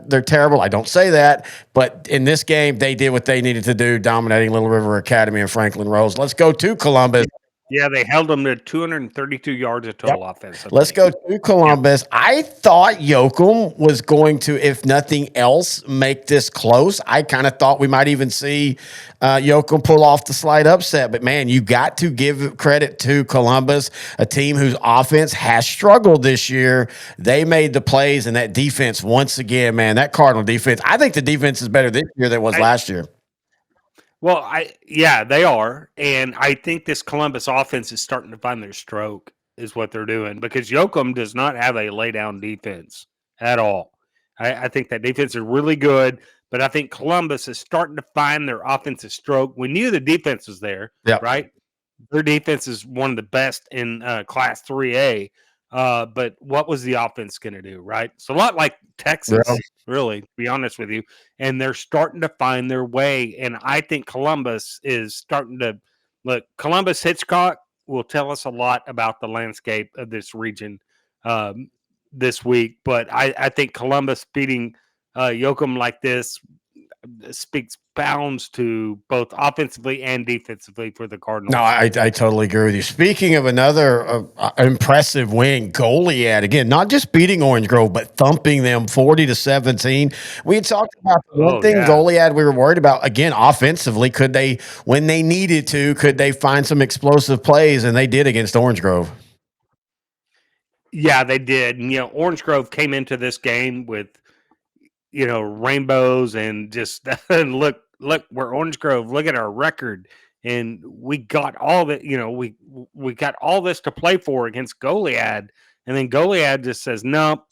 they're terrible. I don't say that, but in this game, they did what they needed to do, dominating Little River Academy and Franklin Rose. Let's go to Columbus. Yeah, they held them to 232 yards of total offense. Let's go to Columbus. I thought Yoakum was going to, if nothing else, make this close. I kind of thought we might even see Yoakum pull off the slight upset. But, man, you got to give credit to Columbus, a team whose offense has struggled this year. They made the plays, and that defense, once again, man, that Cardinal defense, I think the defense is better this year than it was last year. Well, they are, and I think this Columbus offense is starting to find their stroke, is what they're doing, because Yoakum does not have a lay-down defense at all. I think that defense is really good, but I think Columbus is starting to find their offensive stroke. We knew the defense was there, right? Their defense is one of the best in Class 3A, but what was the offense going to do, right? It's a lot like Texas, really, to be honest with you. And they're starting to find their way. And I think Columbus is starting to look. Columbus Hitchcock will tell us a lot about the landscape of this region this week. But I think Columbus beating Yoakum like this speaks bounds to both offensively and defensively for the Cardinals. No, I totally agree with you. Speaking of another impressive win, Goliad, again, not just beating Orange Grove, but thumping them 40-17. We had talked about one thing, Goliad, we were worried about, again, offensively, could they, when they needed to, could they find some explosive plays? And they did against Orange Grove. Yeah, they did. And, Orange Grove came into this game with, rainbows and just look, we're Orange Grove. Look at our record. And we got all that, we got all this to play for against Goliad. And then Goliad just says, nope,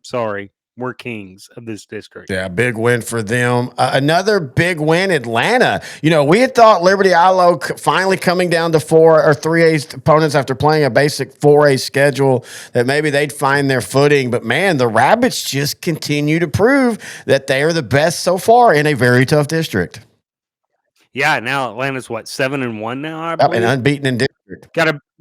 sorry. we're kings of this district. Yeah, big win for them. Another big win, Atlanta. You know, we had thought Liberty Ilo finally coming down to 4 or 3A opponents after playing a basic 4A schedule that maybe they'd find their footing. But man, the Rabbits just continue to prove that they are the best so far in a very tough district. Yeah, now Atlanta's what, 7-1 now, I Yep, believe. and unbeaten in district.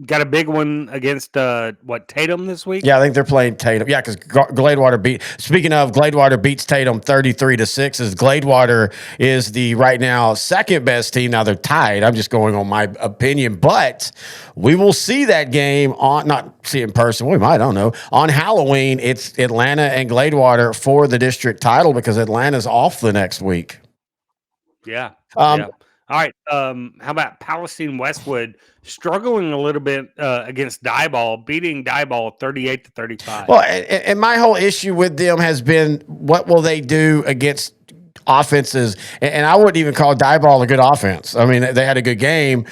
Got a big one against Tatum this week. Yeah, I think they're playing Tatum. Yeah, because Gladewater beat. Speaking of, Gladewater beats Tatum 33-6. As Gladewater is the right now second best team. Now they're tied. I'm just going on my opinion, but we will see that game on not see it in person. We might, I don't know. On Halloween, it's Atlanta and Gladewater for the district title because Atlanta's off the next week. Yeah. Yeah. All right. How about Palestine Westwood struggling a little bit against Dieball, beating Dieball 38-35? Well, and my whole issue with them has been what will they do against offenses? And I wouldn't even call Dieball a good offense. I mean, they had a good game.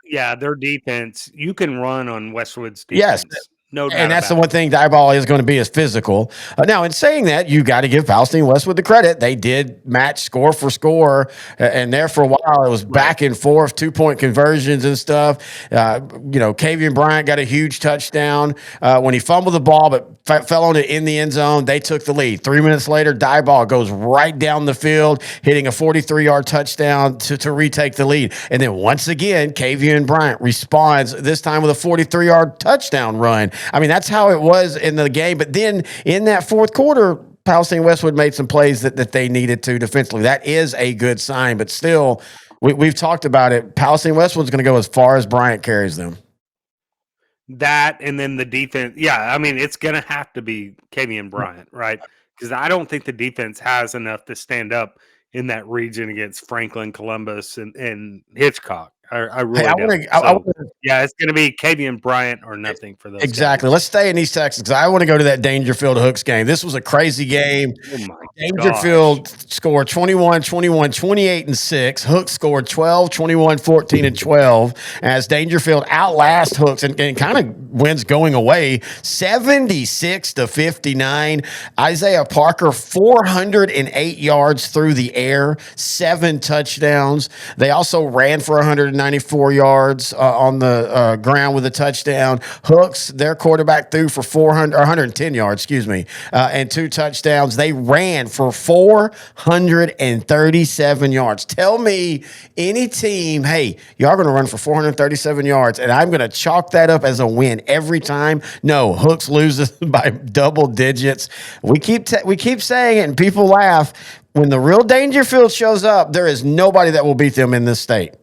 Yeah, their defense. You can run on Westwood's defense. Yes. No doubt. And that's the one thing Dieball is going to be is physical. Now, in saying that, you got to give Palestine Westwood the credit. They did match score for score, and there for a while it was back and forth, 2-point conversions and stuff. Kavian Bryant got a huge touchdown when he fumbled the ball, but fell on it in the end zone. They took the lead. 3 minutes later, Dieball goes right down the field, hitting a 43-yard touchdown to retake the lead. And then once again, Kavian Bryant responds, this time with a 43-yard touchdown run. I mean, that's how it was in the game. But then in that fourth quarter, Palestine Westwood made some plays that they needed to defensively. That is a good sign. But still, we've talked about it. Palestine Westwood's going to go as far as Bryant carries them. That and then the defense. Yeah, I mean, it's going to have to be Kavian Bryant, right? Because I don't think the defense has enough to stand up in that region against Franklin, Columbus, and Hitchcock. I really don't. Yeah, it's going to be Kavian Bryant or nothing for those. Exactly. guys. Let's stay in East Texas because I want to go to that Dangerfield Hooks game. This was a crazy game. Oh my Dangerfield scored 21, 28, and 6. Hooks scored 12, 21, 14, and 12 as Dangerfield outlast Hooks and kind of wins going away 76-59. Isaiah Parker, 408 yards through the air, 7 touchdowns. They also ran for 194 yards on the ground with a touchdown. Hooks, their quarterback, threw for 110 yards, and 2 touchdowns. They ran for 437 yards. Tell me any team, hey, y'all going to run for 437 yards, and I'm going to chalk that up as a win every time. No, Hooks loses by double digits. We keep saying it, and people laugh. When the real Dangerfield shows up, there is nobody that will beat them in this state.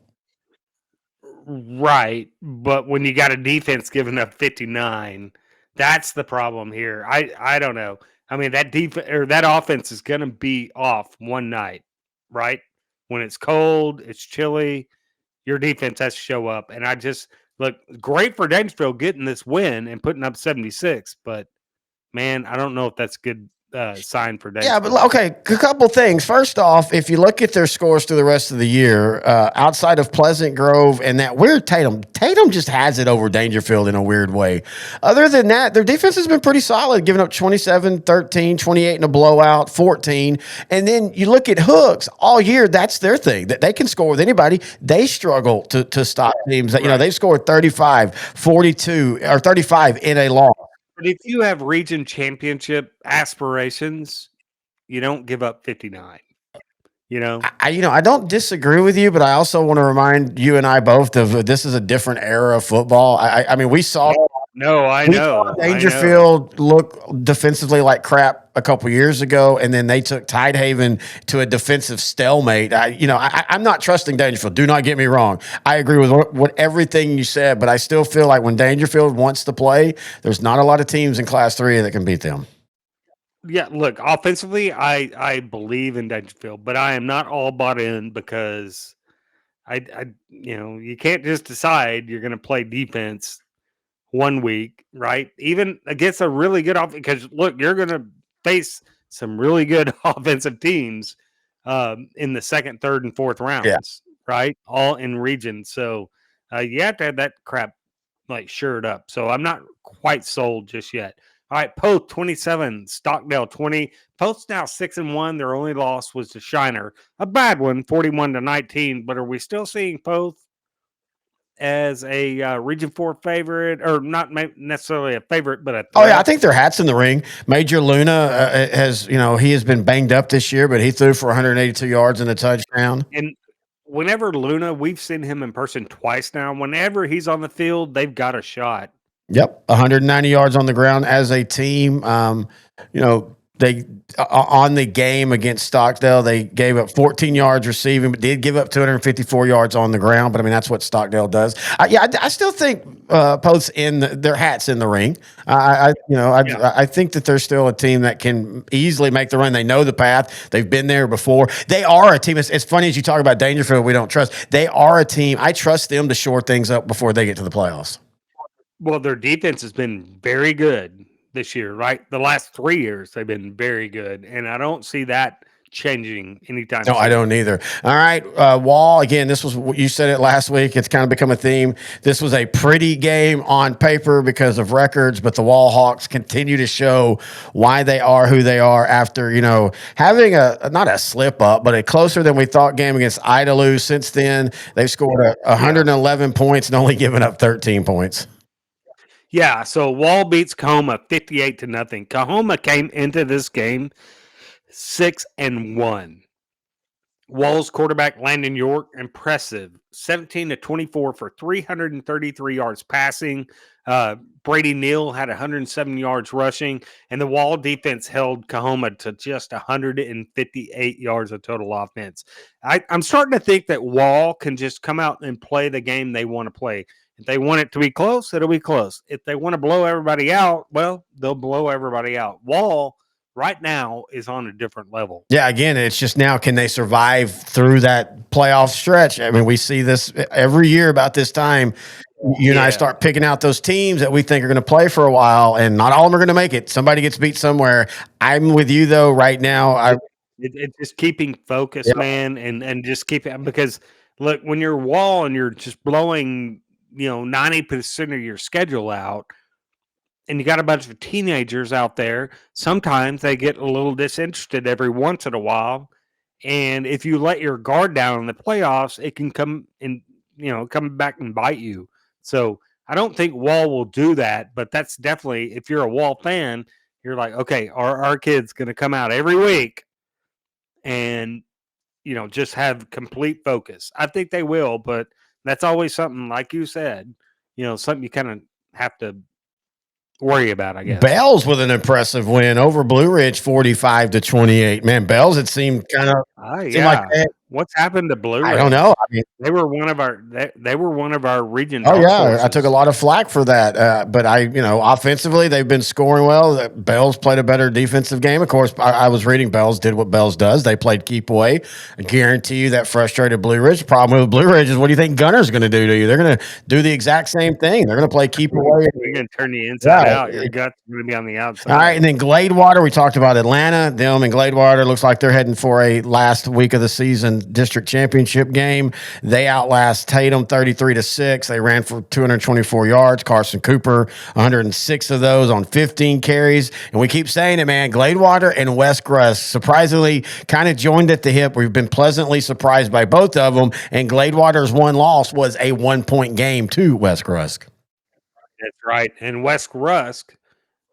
Right, but when you got a defense giving up 59, that's the problem here. I don't know. I mean, that defense or that offense is going to be off one night, right? When it's cold, it's chilly, your defense has to show up. And I just look great for Dangerfield getting this win and putting up 76, but man, I don't know if that's good sign for Dangerfield. Yeah, but okay, a couple things. First off, if you look at their scores through the rest of the year, outside of Pleasant Grove and that weird Tatum just has it over Dangerfield in a weird way. Other than that, their defense has been pretty solid, giving up 27, 13, 28 in a blowout, 14. And then you look at Hooks all year, that's their thing. That they can score with anybody. They struggle to stop teams. Right. They've scored 35, 42, or 35 in a loss. But if you have region championship aspirations, you don't give up 59. I don't disagree with you, but I also want to remind you and I both of this is a different era of football. I mean, we saw. No, I know. Dangerfield look defensively like crap a couple years ago, and then they took Tidehaven to a defensive stalemate. I'm not trusting Dangerfield. Do not get me wrong. I agree with what everything you said, but I still feel like when Dangerfield wants to play, there's not a lot of teams in Class 3 that can beat them. Yeah, look, offensively, I believe in Dangerfield, but I am not all bought in because you can't just decide you're going to play defense one week, right? Even against a really good offense, because look, you're going to face some really good offensive teams in the second, third, and fourth rounds, right? All in region. So you have to have that crap like shored up. So I'm not quite sold just yet. All right, Poth 27, Stockdale 20. Poth's now 6-1. Their only loss was to Shiner, a bad one, 41-19. But are we still seeing Poth as a Region 4 favorite, or not necessarily a favorite, but a threat? Oh yeah, I think their hat's in the ring. Major Luna has, he has been banged up this year, but he threw for 182 yards and a touchdown. And whenever Luna, we've seen him in person twice now. Whenever he's on the field, they've got a shot. Yep, 190 yards on the ground as a team. They on the game against Stockdale, they gave up 14 yards receiving, but did give up 254 yards on the ground. But I mean, that's what Stockdale does. I still think Poth's their hats in the ring. I think that they're still a team that can easily make the run. They know the path. They've been there before. They are a team. It's funny as you talk about Dangerfield, we don't trust. They are a team. I trust them to shore things up before they get to the playoffs. Well, their defense has been very good this year, right? The last 3 years, they've been very good, and I don't see that changing anytime soon. No, I don't either. All right, Wall, again, this was what you said it last week. It's kind of become a theme. This was a pretty game on paper because of records, but the Wall Hawks continue to show why they are who they are after, having not a slip up, but a closer than we thought game against Idalou. Since then, they've scored 111 points and only given up 13 points. Yeah, so Wall beats Kahoma 58-0. Kahoma came into this game 6-1. Wall's quarterback Landon York, impressive, 17-24 for 333 yards passing. Brady Neal had 107 yards rushing, and the Wall defense held Kahoma to just 158 yards of total offense. I'm starting to think that Wall can just come out and play the game they want to play. If they want it to be close, it'll be close. If they want to blow everybody out, well, they'll blow everybody out. Wall right now is on a different level. Yeah, again, it's just now, can they survive through that playoff stretch? I mean, we see this every year about this time. You and I start picking out those teams that we think are going to play for a while, and not all of them are going to make it. Somebody gets beat somewhere. I'm with you, though, right now. It's just keeping focus, man, and just keep it, because, look, when you're Wall and you're just blowing 90% of your schedule out, and you got a bunch of teenagers out there, sometimes they get a little disinterested every once in a while. And if you let your guard down in the playoffs, it can come back and bite you. So I don't think Wall will do that, but that's definitely, if you're a Wall fan, you're like, okay, our kid's going to come out every week and, just have complete focus. I think they will, but that's always something, like you said, something you kind of have to worry about, I guess. Bells with an impressive win over Blue Ridge, 45-28. Man, Bells, it seemed kind of like what's happened to Blue Ridge? I don't know. I mean, they were one of our region. Oh yeah, I took a lot of flack for that, but offensively they've been scoring well. Bells played a better defensive game. Of course, I was reading Bells did what Bells does. They played keep away. I guarantee you that frustrated Blue Ridge. The problem with Blue Ridge is, what do you think Gunner's going to do to you? They're going to do the exact same thing. They're going to play keep away. They're going to turn you inside out. Your gut's going to be on the outside. All right, and then Gladewater. We talked about Atlanta. Them and Gladewater looks like they're heading for a last week of the season district championship game. They outlast Tatum 33-6. They ran for 224 yards. Carson Cooper, 106 of those on 15 carries. And we keep saying it, man. Gladewater and West Grusk surprisingly kind of joined at the hip. We've been pleasantly surprised by both of them. And Gladewater's one loss was a 1-point game to West Grusk. That's right. And West Grusk,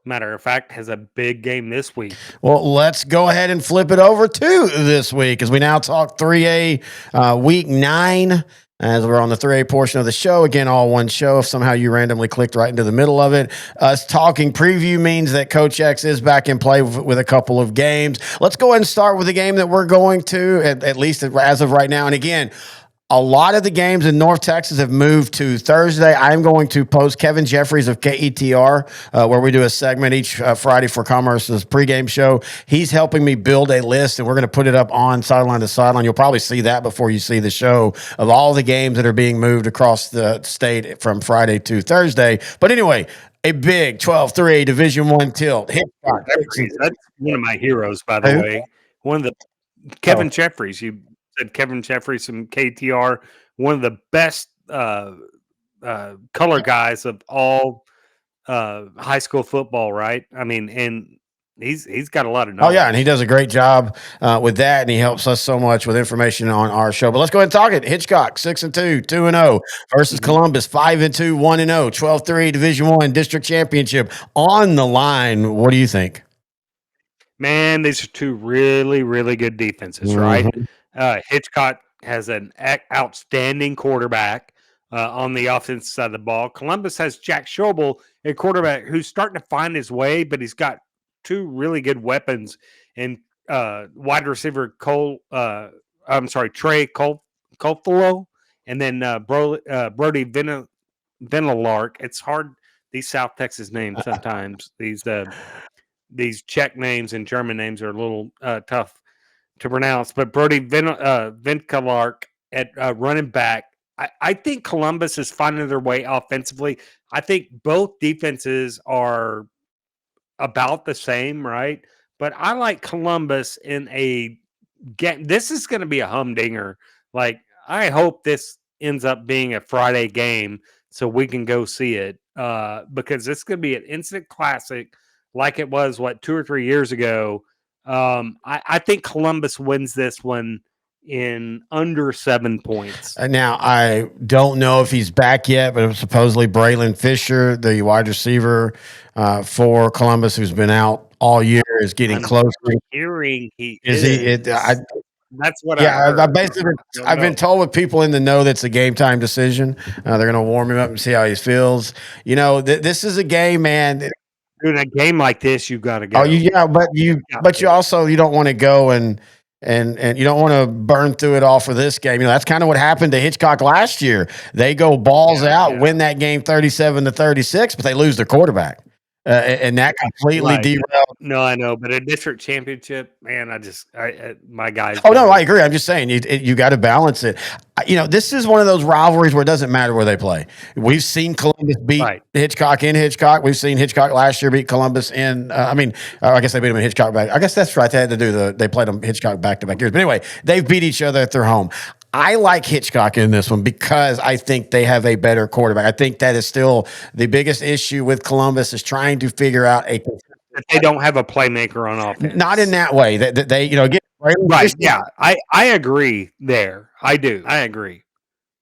matter of fact, has a big game this week. Well, let's go ahead and flip it over to this week as we now talk 3A week 9. As we're on the 3A portion of the show, again, all one show. If somehow you randomly clicked right into the middle of it, us talking preview means that Coach X is back in play with a couple of games. Let's go ahead and start with the game that we're going to, at least as of right now. And again, a lot of the games in North Texas have moved to Thursday. I'm going to post Kevin Jeffries of KETR, where we do a segment each Friday for Commerce's pregame show. He's helping me build a list, and we're going to put it up on Sideline to Sideline. You'll probably see that before you see the show, of all the games that are being moved across the state from Friday to Thursday. But anyway, a big 12-3A Division I tilt. That's one of my heroes, by the way. One of the Kevin Jeffries. You said Kevin Jeffries from KTR, one of the best color guys of all high school football, right? I mean, and he's got a lot of Oh knowledge. yeah, and he does a great job with that, and he helps us so much with information on our show. But let's go ahead and talk it. Hitchcock 6-2, 2-0 versus Columbus 5-2, 1-0, 12-3 Division I District Championship on the line. What do you think? Man, these are two really, really good defenses, right? Hitchcock has an outstanding quarterback on the offensive side of the ball. Columbus has Jack Schobel, a quarterback who's starting to find his way, but he's got two really good weapons in wide receiver Trey Colfolo, and then Brody Vinalark. It's hard, these South Texas names sometimes. These Czech names and German names are a little tough to pronounce, but Brody Vinkalark at running back. I think Columbus is finding their way offensively. I think both defenses are about the same, right? But I like Columbus in a game. This is going to be a humdinger. Like, I hope this ends up being a Friday game so we can go see it because it's going to be an instant classic like it was, 2 or 3 years ago. I think Columbus wins this one in under 7 points. Now, I don't know if he's back yet, but supposedly Braylon Fisher, the wide receiver for Columbus, who's been out all year, is getting closer. Hearing he is. That's what I heard. I've been told with people in the know that's a game time decision. They're going to warm him up and see how he feels. You know, this is a game, man. In a game like this, you got to go. Oh, but you also you don't want to go and you don't want to burn through it all for this game. You know, that's kind of what happened to Hitchcock last year. They go balls out, win that game 37-36, but they lose their quarterback. And that completely derailed. No, I know, but a district championship, man, my guys. Oh no, I agree. I'm just saying you got to balance it. You know, this is one of those rivalries where it doesn't matter where they play. We've seen Columbus beat Hitchcock in Hitchcock. We've seen Hitchcock last year beat Columbus in. I guess they beat them in Hitchcock back. I guess that's right. They had to do they played them Hitchcock back to back years. But anyway, they've beat each other at their home. I like Hitchcock in this one because I think they have a better quarterback. I think that is still the biggest issue with Columbus is trying to figure out that they don't have a playmaker on offense. Not in that way. That they get right. Yeah, I agree there. I do. I agree.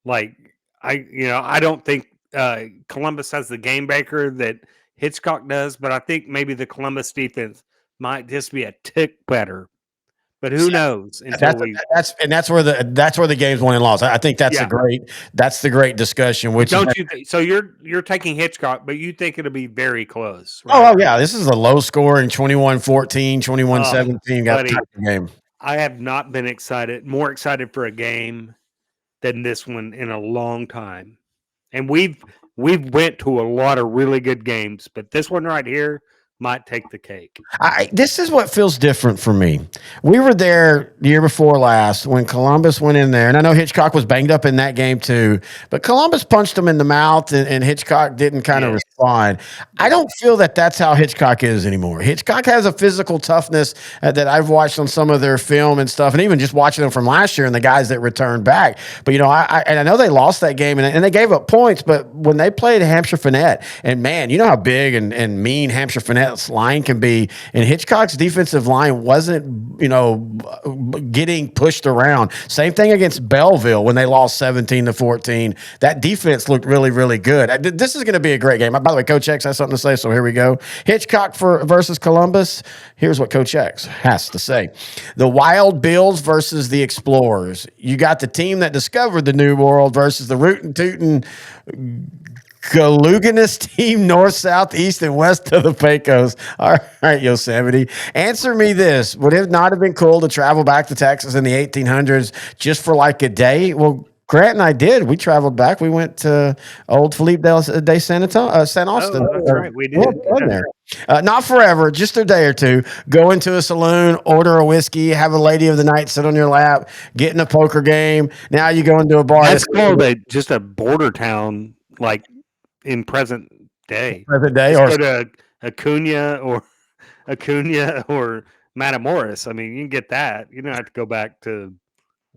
Like I don't think Columbus has the game breaker that Hitchcock does, but I think maybe the Columbus defense might just be a tick better. But who knows? That's where the game's won and lost. I think that's the great discussion. Which don't you? So you're taking Hitchcock, but you think it'll be very close. Right? Oh yeah, this is a low scoring 21-14, 21-17 game. I have not been more excited for a game than this one in a long time, and we've went to a lot of really good games, but this one right here might take the cake. This is what feels different for me. We were there the year before last when Columbus went in there, and I know Hitchcock was banged up in that game too, but Columbus punched him in the mouth, and Hitchcock didn't kind of respond. I don't feel that that's how Hitchcock is anymore. Hitchcock has a physical toughness that I've watched on some of their film and stuff, and even just watching them from last year and the guys that returned back. But, you know, I know they lost that game, and they gave up points, but when they played Hampshire Finnett, and man, you know how big and mean Hampshire Finnett line can be, and Hitchcock's defensive line wasn't, getting pushed around. Same thing against Belleville when they lost 17-14. That defense looked really, really good. This is going to be a great game. By the way, Coach X has something to say, so here we go. Hitchcock versus Columbus. Here's what Coach X has to say. The Wild Bills versus the Explorers. You got the team that discovered the New World versus the rootin' tootin' Galuganous team north, south, east, and west of the Pecos. All right, Yosemite. Answer me this. Would it not have been cool to travel back to Texas in the 1800s just for like a day? Well, Grant and I did. We traveled back. We went to old Felipe de San Austin. Oh, that's right. We did. There. Not forever, just a day or two. Go into a saloon, order a whiskey, have a lady of the night sit on your lap, get in a poker game. Now you go into a bar. That's called just a border town, like in present day. Present day, or go to Acuna or Matamoros. I mean, you can get that. You don't have to go back to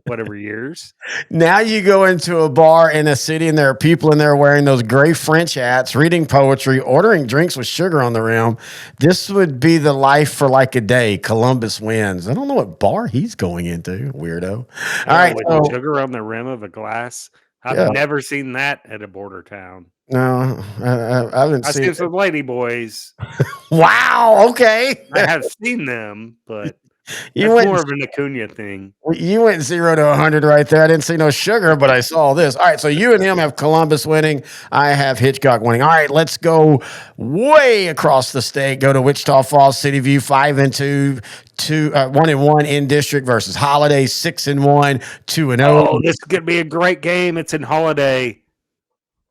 whatever years. Now you go into a bar in a city and there are people in there wearing those gray French hats, reading poetry, ordering drinks with sugar on the rim. This would be the life for like a day. Columbus wins. I don't know what bar he's going into, weirdo. All right. With So, sugar on the rim of a glass. I've yeah. never seen that at a border town. No, I haven't I've seen seen it. some lady boys. Wow. Okay. I have seen them, but You that's went more of an Acuna thing. You went 0 to 100 right there. I didn't see no sugar, but I saw this. All right, so you and him have Columbus winning. I have Hitchcock winning. All right, let's go way across the state. Go to Wichita Falls, City View, 5-2, 1-1 in district versus Holiday, 6-1, 2-0. Oh, this could be a great game. It's in Holiday.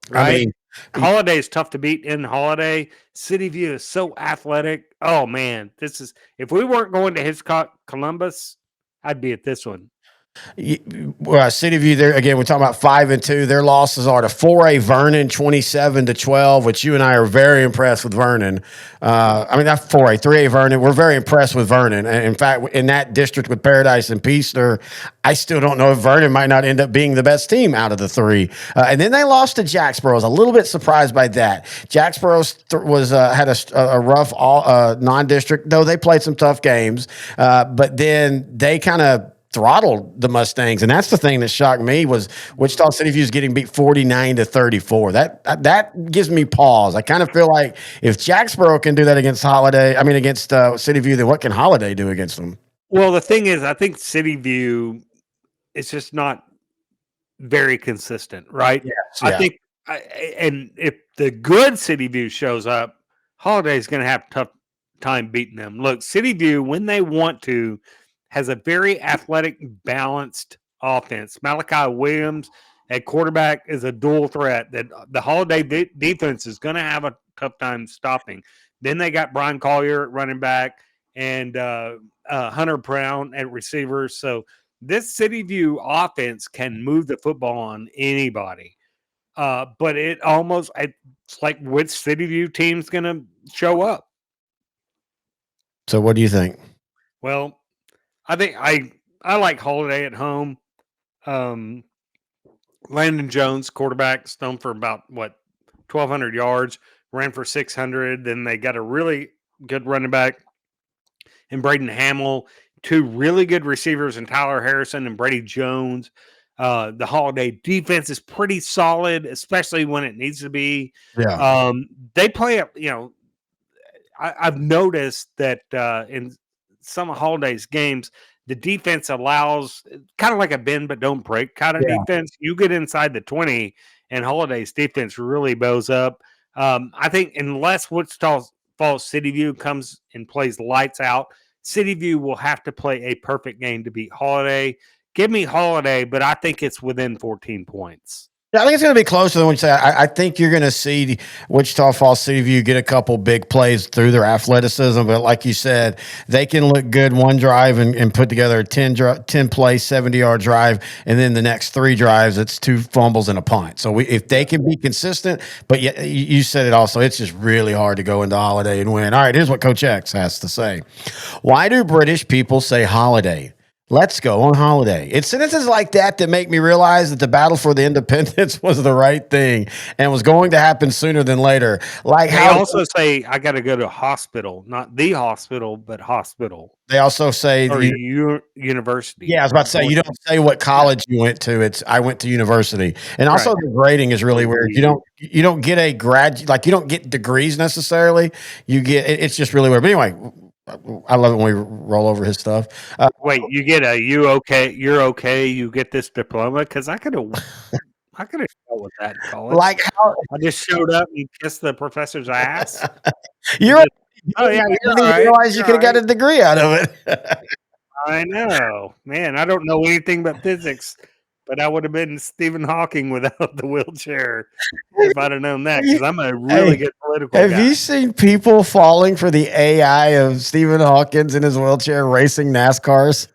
Right? I mean, Holiday is tough to beat in Holiday. City View is so athletic. Oh man, this is if we weren't going to Hitchcock Columbus, I'd be at this one. City View there again. We're talking about 5-2. Their losses are to 4A Vernon 27-12, which you and I are very impressed with Vernon. I mean, that's 4A, 3A Vernon. We're very impressed with Vernon. And in fact, in that district with Paradise and Peaster, I still don't know if Vernon might not end up being the best team out of the three. And then they lost to Jacksboro. I was a little bit surprised by that. Jacksboro had a rough non-district, though they played some tough games. But then they kind of throttled the Mustangs, and that's the thing that shocked me was Wichita City View's getting beat 49-34. That gives me pause. I kind of feel like if Jacksboro can do that against City View, then what can Holiday do against them? Well, the thing is, I think City View is just not very consistent, right? Yes, I think, and if the good City View shows up, Holiday is going to have a tough time beating them. Look, City View, when they want to, has a very athletic, balanced offense. Malachi Williams at quarterback is a dual threat that the Holiday defense is going to have a tough time stopping. Then they got Brian Collier at running back and Hunter Brown at receivers. So this City View offense can move the football on anybody. But it's like which City View team's going to show up. So what do you think? Well, I think I like Holiday at home. Landon Jones, quarterback, stoned for about 1,200 yards, ran for 600. Then they got a really good running back in Braden Hamill, two really good receivers in Tyler Harrison and Brady Jones. The Holiday defense is pretty solid, especially when it needs to be. Yeah. They play up. I've noticed that in some of Holiday's games, the defense allows kind of like a bend but don't break kind of defense. You get inside the 20, and Holiday's defense really bows up. I think unless Wichita Falls City View comes and plays lights out, City View will have to play a perfect game to beat Holiday. Give me Holiday, but I think it's within 14 points. Yeah, I think it's going to be closer than what you say. I think you're going to see Wichita Falls City View get a couple big plays through their athleticism. But like you said, they can look good one drive and put together a 10-play, 70-yard drive. And then the next three drives, it's two fumbles and a punt. So if they can be consistent, but you said it also, it's just really hard to go into Holiday and win. All right, here's what Coach X has to say. Why do British people say holiday? Let's go on holiday. It's sentences like that make me realize that the battle for the independence was the right thing and was going to happen sooner than later. Like they also say, I got to go to hospital, not the hospital, but hospital. They also say university. Yeah, I was about to say, you don't say what college you went to. It's I went to university. And also the grading is really weird. You don't get a you don't get degrees necessarily. It's just really weird. But anyway, I love it when we roll over his stuff. Wait, you get you're okay. You get this diploma because I could have dealt with that in college. Like how I just showed up and kissed the professor's ass. You didn't realize you could have got a degree out of it. I know, man. I don't know anything but physics, but I would have been Stephen Hawking without the wheelchair if I'd have known that. Because I'm a really good political guy. Have you seen people falling for the AI of Stephen Hawkins in his wheelchair racing NASCARs?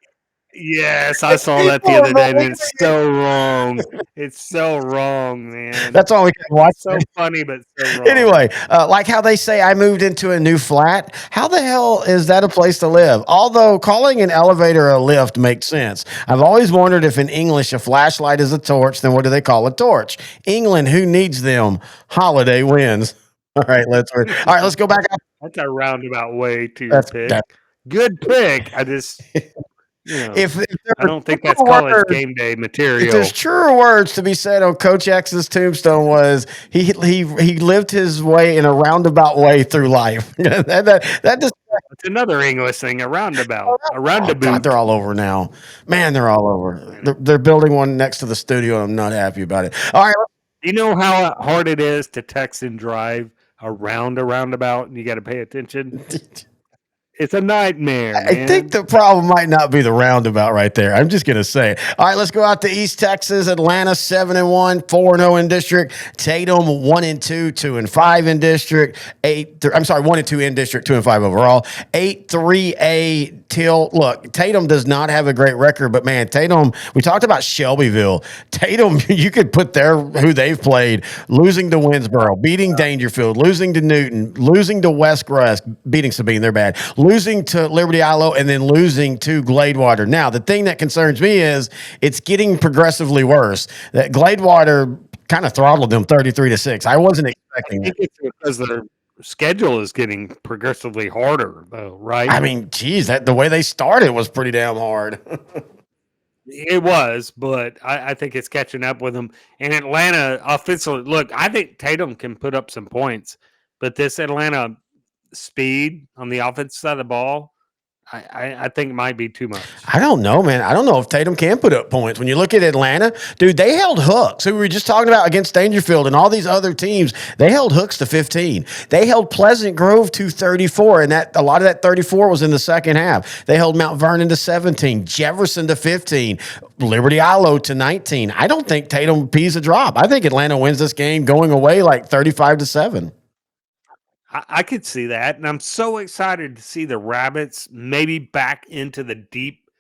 Yes, I saw that the other day, and it's so wrong. It's so wrong, man. That's all we can watch. It's so funny, but so wrong. Anyway, like how they say I moved into a new flat. How the hell is that a place to live? Although calling an elevator a lift makes sense. I've always wondered if in English a flashlight is a torch, then what do they call a torch? England, who needs them? Holiday wins. All right, let's go back up. That's a roundabout way to your That's pick. that. Good pick. I just, If I don't think that's truer college words- game day if material. there's truer words to be said on Coach X's tombstone was he lived his way in a roundabout way through life. that just That's another English thing, a roundabout, a oh, roundabout. God, they're all over now. Man, they're all over. They're building one next to the studio, and I'm not happy about it. All right. You know how hard it is to text and drive around a roundabout, and you got to pay attention? It's a nightmare, man. I think the problem might not be the roundabout right there. I'm just gonna say it. All right, let's go out to East Texas. Atlanta 7-1, 4-0 in district. Tatum 1-2, 2-5 in district. 1-2 in district, 2-5 overall. 8-3A till. Look, Tatum does not have a great record, but man, Tatum. We talked about Shelbyville. Tatum, you could put who they've played, losing to Winsboro, beating Dangerfield, losing to Newton, losing to West Rusk, beating Sabine. They're bad. Losing to Liberty Islo, and then losing to Gladewater. Now, the thing that concerns me is it's getting progressively worse. That Gladewater kind of throttled them 33-6. I wasn't expecting I that. think it's because their schedule is getting progressively harder, though, right? I mean, geez, the way they started was pretty damn hard. It was, but I think it's catching up with them. And Atlanta offensively, look, I think Tatum can put up some points, but this Atlanta speed on the offensive side of the ball, I think might be too much. I don't know, man. I don't know if Tatum can put up points. When you look at Atlanta, dude, they held Hooks, who we were just talking about against Dangerfield and all these other teams. They held Hooks to 15. They held Pleasant Grove to 34, and a lot of that 34 was in the second half. They held Mount Vernon to 17, Jefferson to 15, Liberty Islo to 19. I don't think Tatum pees a drop. I think Atlanta wins this game going away like 35-7. I could see that, and I'm so excited to see the Rabbits maybe back into the deep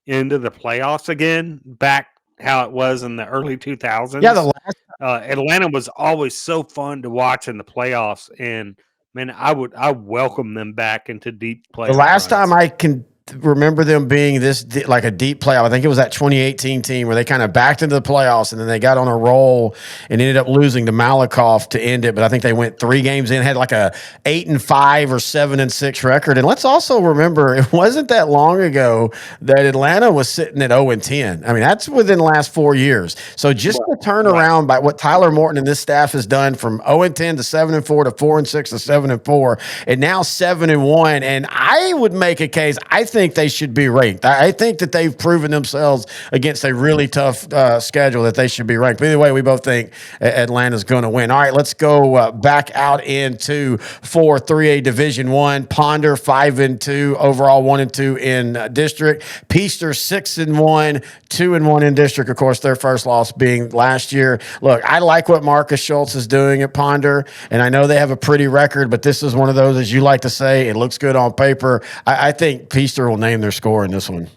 end of the playoffs again, back how it was in the early 2000s. Yeah, the last Atlanta was always so fun to watch in the playoffs, and man, I welcome them back into deep playoffs. The last time I can remember them being like a deep playoff, I think it was that 2018 team where they kind of backed into the playoffs and then they got on a roll and ended up losing to Malakoff to end it. But I think they went 3 games in, had like a 8-5 or 7-6 record. And let's also remember, it wasn't that long ago that Atlanta was sitting at 0-10. I mean, that's within the last 4 years. So just the turnaround by what Tyler Morton and this staff has done from 0-10 to 7-4 to 4-6 to 7-4 and now 7-1. And I would make a case. I think they should be ranked. I think that they've proven themselves against a really tough schedule that they should be ranked. But either way, we both think Atlanta's going to win. All right, let's go back out into 4-3A Division I. Ponder 5-2, overall 1-2 in district. Peaster 6-1, 2-1 in district. Of course, their first loss being last year. Look, I like what Marcus Schultz is doing at Ponder, and I know they have a pretty record, but this is one of those, as you like to say, it looks good on paper. I think Peaster will name their score in this one.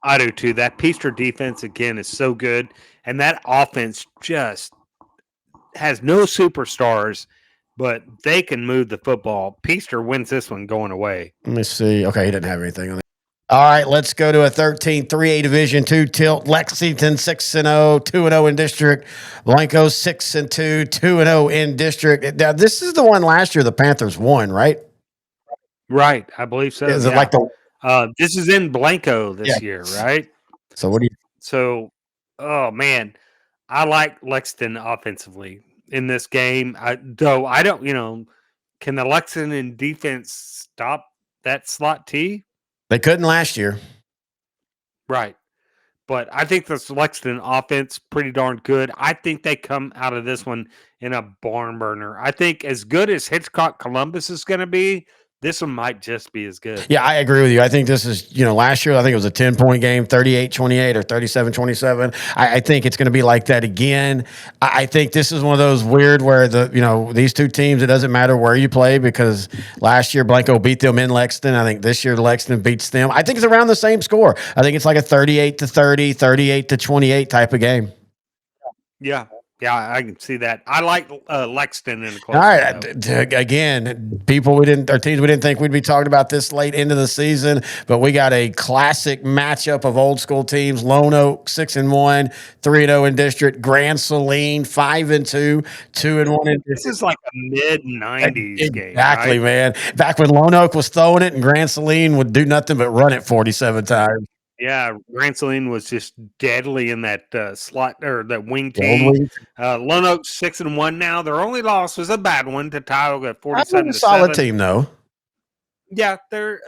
I do too. That Peaster defense again is so good, and that offense just has no superstars, but they can move the football. Peaster wins this one going away. Let me see. Okay, he didn't have anything on it. All right, let's go to a 13-3A Division II tilt. Lexington 6-0, 2-0 in district. Blanco 6-2, 2-0 in district. Now, this is the one last year the Panthers won, right? Right, I believe so. Is it like this is in Blanco this year, right? So what do you? So, oh man, I like Lexington offensively in this game. Though I don't, can the Lexington defense stop that slot T? They couldn't last year, right? But I think this Lexington offense pretty darn good. I think they come out of this one in a barn burner. I think as good as Hitchcock Columbus is going to be, This one might just be as good. Yeah, I agree with you. I think this is, last year, I think it was a 10-point game, 38-28 or 37-27. I think it's going to be like that again. I think this is one of those weird where these two teams, it doesn't matter where you play because last year Blanco beat them in Lexington. I think this year Lexington beats them. I think it's around the same score. I think it's like a 38-30, 38-28 type of game. Yeah. Yeah, I can see that. I like Lexington in the close. All right, again, teams we didn't think we'd be talking about this late into the season, but we got a classic matchup of old school teams: Lone Oak 6-1, 3-0 in district; Grand Saline 5-2, 2-1 in district. This is like a mid-90s game. Exactly, right? man. Back when Lone Oak was throwing it and Grand Saline would do nothing but run it 47 times. Yeah, Grand Saline was just deadly in that slot or that wing team. Lone Oak's 6-1 now. Their only loss was a bad one to Tioga at 47-7. Solid team though. Yeah, they're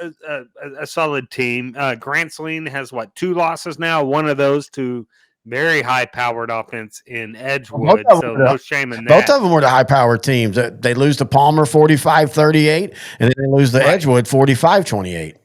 a solid team. Grand Saline has 2 losses now. One of those to very high-powered offense in Edgewood. So no shame in that. Both of them were the high-powered teams. They lose to Palmer 45-38, and then they lose to Edgewood 45-28.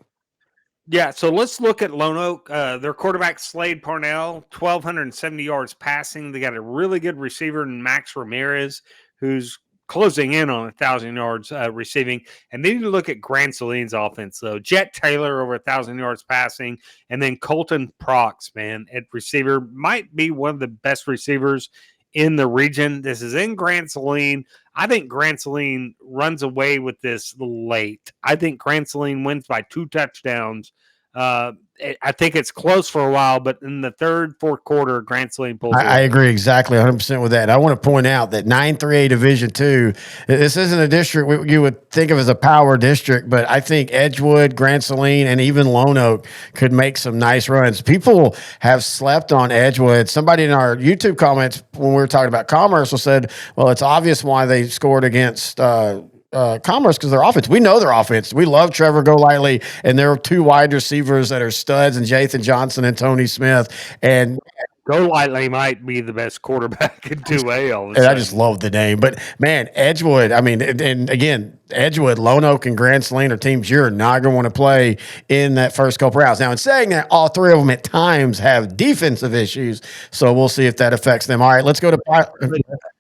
Yeah, so let's look at Lone Oak. Their quarterback, Slade Parnell, 1,270 yards passing. They got a really good receiver in Max Ramirez, who's closing in on 1,000 yards receiving. And then you look at Grand Saline's offense, though. Jet Taylor, over 1,000 yards passing. And then Colton Prox, man, at receiver. Might be one of the best receivers in the region. This is in Grand Saline. I think Grand Saline runs away with this late. I think Grand Saline wins by 2 touchdowns. I think it's close for a while, but in the third, fourth quarter, Grand Saline pulls. I agree exactly 100% with that. I want to point out that 9-3A Division II, this isn't a district you would think of as a power district, but I think Edgewood, Grand Saline, and even Lone Oak could make some nice runs. People have slept on Edgewood. Somebody in our YouTube comments when we were talking about Commerce said, well, it's obvious why they scored against Commerce because their offense. We know their offense. We love Trevor Golightly, and there are 2 wide receivers that are studs, and Jathan Johnson and Tony Smith. And Golightly might be the best quarterback in 2A. And I just love the name. But man, Edgewood. I mean, and again, Edgewood, Lone Oak, and Grand Saline are teams you're not going to want to play in that first couple rounds. Now, in saying that, all 3 of them at times have defensive issues, so we'll see if that affects them. All right, let's go to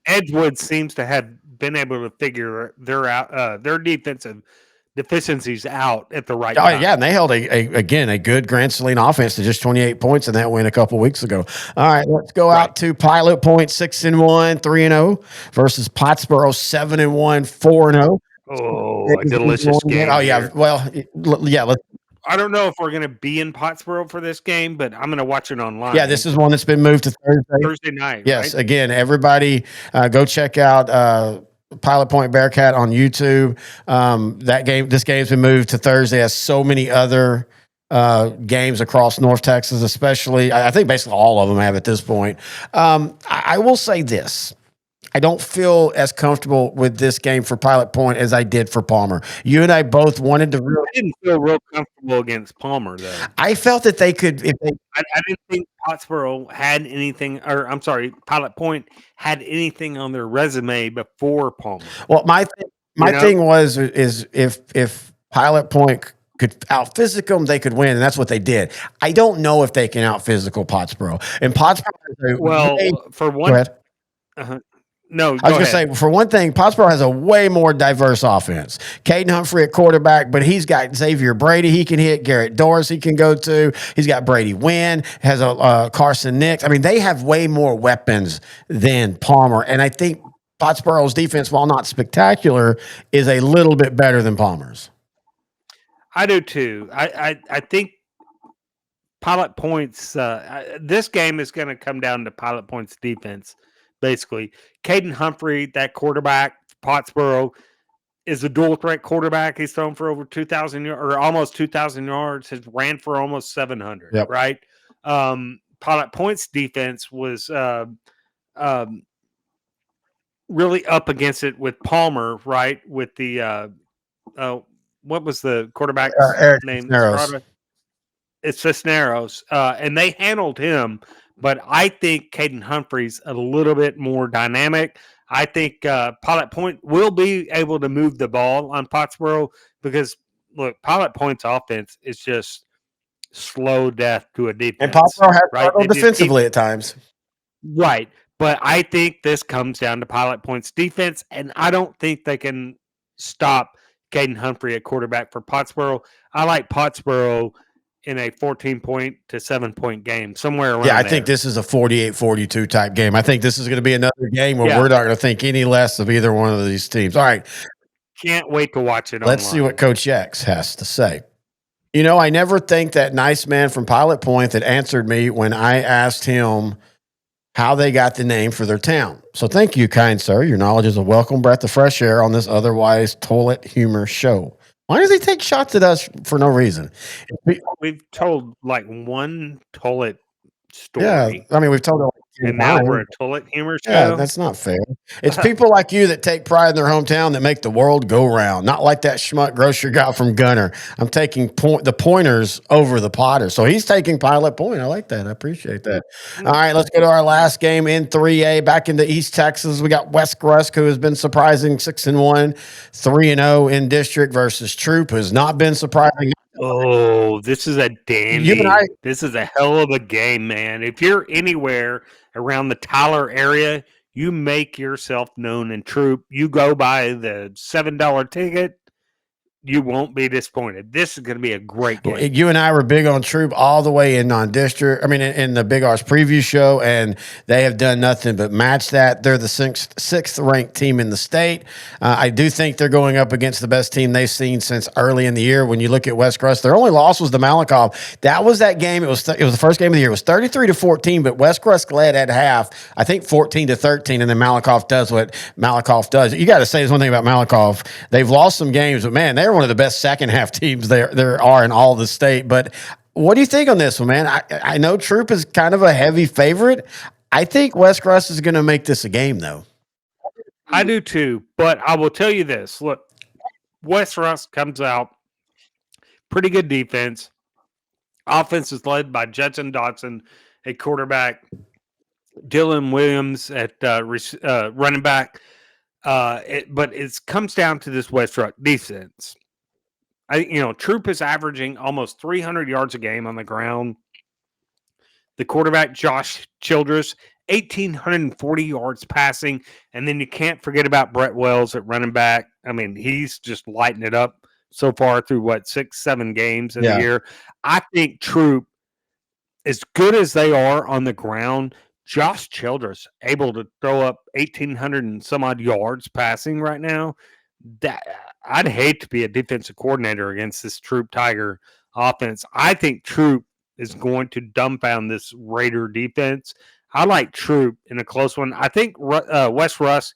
Edgewood. Seems to have been able to figure their defensive deficiencies out at the right time. Yeah, and they held a good Grand Saline offense to just 28 points in that win a couple weeks ago. All right, let's go out to Pilot Point 6-1, 3-0 versus Pottsboro 7-1, 4-0. Oh, a delicious game. Oh yeah, well, yeah. I don't know if we're going to be in Pottsboro for this game, but I'm going to watch it online. Yeah, this is one that's been moved to Thursday night. Yes, right? Again, everybody go check out Pilot Point Bearcat on YouTube. This game's been moved to Thursday, as so many other games across North Texas, especially. I think basically all of them have at this point. I will say this. I don't feel as comfortable with this game for Pilot Point as I did for Palmer. You and I both wanted to really. I didn't feel real comfortable against Palmer, though. I felt that they could. I didn't think Pottsboro had anything, or I'm sorry, Pilot Point had anything on their resume before Palmer. Well, my thing was if Pilot Point could out physical them, they could win, and that's what they did. I don't know if they can out physical Pottsboro. And Pottsboro, for one, go ahead. No, I was going to say, for one thing, Pottsboro has a way more diverse offense. Caden Humphrey at quarterback, but he's got Xavier Brady he can hit, Garrett Doris he can go to. He's got Brady Wynn, has a Carson Nix. I mean, they have way more weapons than Palmer. And I think Pottsboro's defense, while not spectacular, is a little bit better than Palmer's. I do too. I think Pilot Point's this game is going to come down to Pilot Point's defense. Basically, Caden Humphrey, that quarterback, Pottsboro, is a dual threat quarterback. He's thrown for over 2,000 or almost 2,000 yards. Has ran for almost 700. Yep. Right. Pilot Point's defense was really up against it with Palmer. Right. With the what was the quarterback's name? Cisneros. It's Cisneros, and they handled him. But I think Caden Humphrey's a little bit more dynamic. I think Pilot Point will be able to move the ball on Pottsboro, because look, Pilot Point's offense is just slow death to a defense. And Pottsboro has right? struggled defensively at times. Right. But I think this comes down to Pilot Point's defense, and I don't think they can stop Caden Humphrey at quarterback for Pottsboro. I like Pottsboro in a 14-point to 7-point game, somewhere around I there. think this is a 48-42 type game. I think this is going to be another game where Yeah. we're not going to think any less of either one of these teams. All right. Can't wait to watch it Let's see online. what Coach X has to say. You know, I never think that nice man from Pilot Point that answered me when I asked him how they got the name for their town. So thank you, kind sir. Your knowledge is a welcome breath of fresh air on this otherwise toilet humor show. Why does he take shots at us for no reason? We've told like one toilet story. Yeah, I mean, we've told it like 10 and now times. we're a toilet humor show. Yeah, that's not fair. It's people like you that take pride in their hometown that make the world go round. Not like that schmuck grocer guy from Gunner. I'm taking the Pointers over the Potters. So he's taking Pilot Point. I like that. I appreciate that. All right, let's go to our last game in 3A. Back into East Texas, we got West Rusk, who has been surprising 6-1, 3-0 in district versus Troop, who's not been surprising. Oh, this is a dandy. You and I- This is a hell of a game, man. If you're anywhere around the Tyler area, you make yourself known in Troop. You go buy the $7 ticket. You won't be disappointed. This is going to be a great game. You and I were big on Troop all the way in non-district. I mean, in the Big R's preview show, and they have done nothing but match that. They're the sixth ranked team in the state. I do think they're going up against the best team they've seen since early in the year. When you look at West Crest, their only loss was the Malakoff. That was that game. It was the first game of the year. It was 33-14, but West Crest led at half. I think 14-13, and then Malakoff does what Malakoff does. You got to say there's one thing about Malakoff. They've lost some games, but man, they're one of the best second half teams there are in all the state. But what do you think on this one, man? I know Troop is kind of a heavy favorite. I think West Rusk is going to make this a game, though. I do too, but I will tell you this. Look, West Rusk comes out, pretty good defense. Offense is led by Jetson Dotson at quarterback, Dylan Williams at running back. But it comes down to this West Rusk defense. Troop is averaging almost 300 yards a game on the ground. The quarterback, Josh Childress, 1,840 yards passing. And then you can't forget about Brett Wells at running back. I mean, he's just lighting it up so far through, 6-7 games in the year. I think Troop, as good as they are on the ground, Josh Childress able to throw up 1,800 and some odd yards passing right now. That I'd hate to be a defensive coordinator against this Troop Tiger offense. I think Troop is going to dumbfound this Raider defense. I like Troop in a close one. I think West Rusk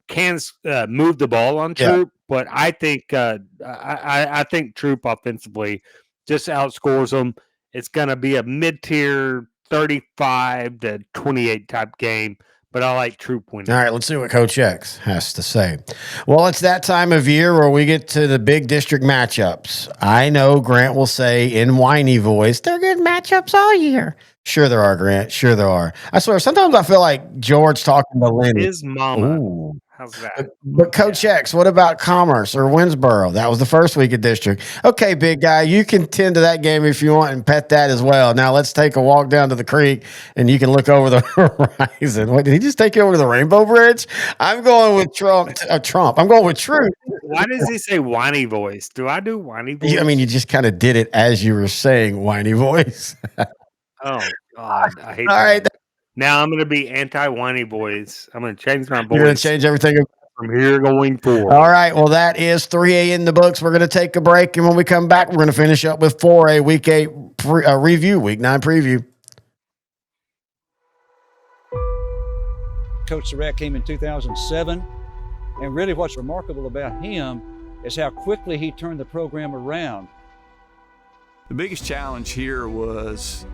can move the ball on Troop, but I think I think Troop offensively just outscores them. It's going to be a mid-tier 35-28 type game. But I like Troop winning. All right, let's see what Coach X has to say. Well, it's that time of year where we get to the big district matchups. I know Grant will say in whiny voice, they're good matchups all year. Sure there are, Grant. Sure there are. I swear, sometimes I feel like George talking to Lenny. His mama. Ooh. How's that? But Coach X, what about Commerce or Winsboro? That was the first week of district. Okay, big guy, you can tend to that game if you want and pet that as well. Now let's take a walk down to the creek and you can look over the horizon. What, did he just take you over to the Rainbow Bridge? I'm going with Trump. I'm going with Truth. Why does he say whiny voice? Do I do whiny voice? I mean, you just kind of did it as you were saying whiny voice. Oh, God. I hate All that. right. Now I'm going to be anti-whiny voice. I'm going to change my voice. You're going to change everything from here going forward. All right. Well, that is 3A in the books. We're going to take a break. And when we come back, we're going to finish up with 4A Week 8 review, Week 9 preview. Coach Surratt came in 2007. And really what's remarkable about him is how quickly he turned the program around. The biggest challenge here was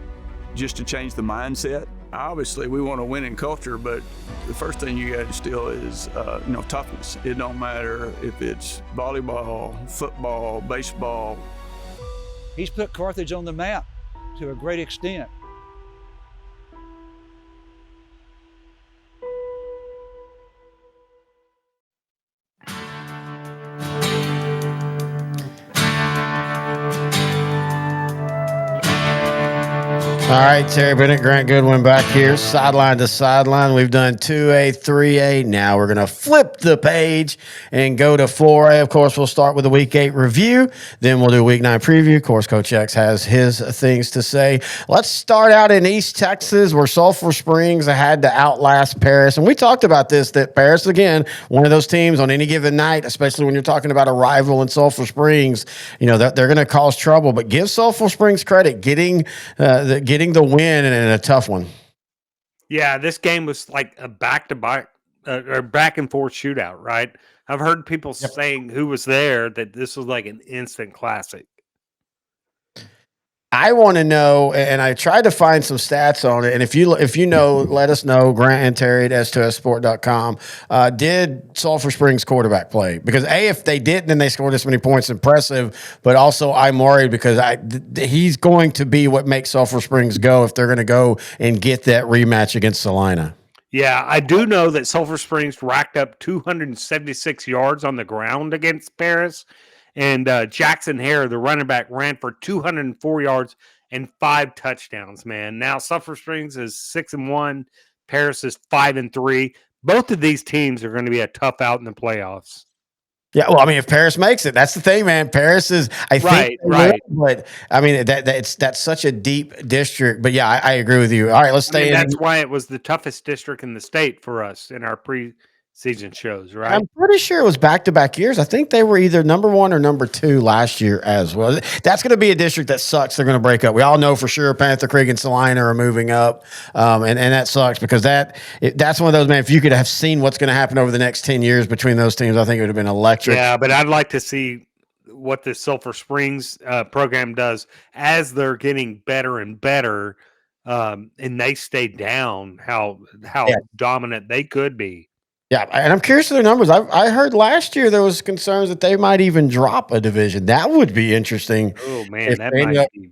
just to change the mindset. Obviously, we want a winning culture, but the first thing you got to instill is, toughness. It don't matter if it's volleyball, football, baseball. He's put Carthage on the map to a great extent. All right, Terry Bennett, Grant Goodwin back here, sideline to sideline. We've done 2A, 3A. Now we're going to flip the page and go to 4A. Of course, we'll start with the Week 8 review. Then we'll do Week 9 preview. Of course, Coach X has his things to say. Let's start out in East Texas, where Sulphur Springs had to outlast Paris. And we talked about this, that Paris, again, one of those teams on any given night, especially when you're talking about a rival in Sulphur Springs, they're going to cause trouble. But give Sulphur Springs credit, getting the win in a tough one. Yeah, this game was like a back-to-back or back-and-forth shootout, right? I've heard people saying who was there that this was like an instant classic. I want to know, and I tried to find some stats on it. And if you know, let us know. Grant and Terry at S2Ssport.com. Did Sulphur Springs quarterback play? Because if they didn't and they scored this many points, impressive. But also, I'm worried because he's going to be what makes Sulphur Springs go if they're going to go and get that rematch against Salina. Yeah, I do know that Sulphur Springs racked up 276 yards on the ground against Paris. And Jackson Hare, the running back, ran for 204 yards and 5 touchdowns, man. Now Sulphur Springs is 6-1. Paris is 5-3. Both of these teams are going to be a tough out in the playoffs. Yeah, well, I mean, if Paris makes it, that's the thing, man. Paris is, I think, right. But I mean, that's such a deep district. But yeah, I agree with you. All right, let's stay in. That's why it was the toughest district in the state for us in our preseason shows, right? I'm pretty sure it was back-to-back years. I think they were either number 1 or number 2 last year as well. That's going to be a district that sucks. They're going to break up. We all know for sure Panther Creek and Salina are moving up, and that sucks because that's one of those, man, if you could have seen what's going to happen over the next 10 years between those teams, I think it would have been electric. Yeah, but I'd like to see what the Sulphur Springs program does as they're getting better and better, and they stay down, how dominant they could be. Yeah, and I'm curious of their numbers. I heard last year there was concerns that they might even drop a division. That would be interesting. Oh, man, that might be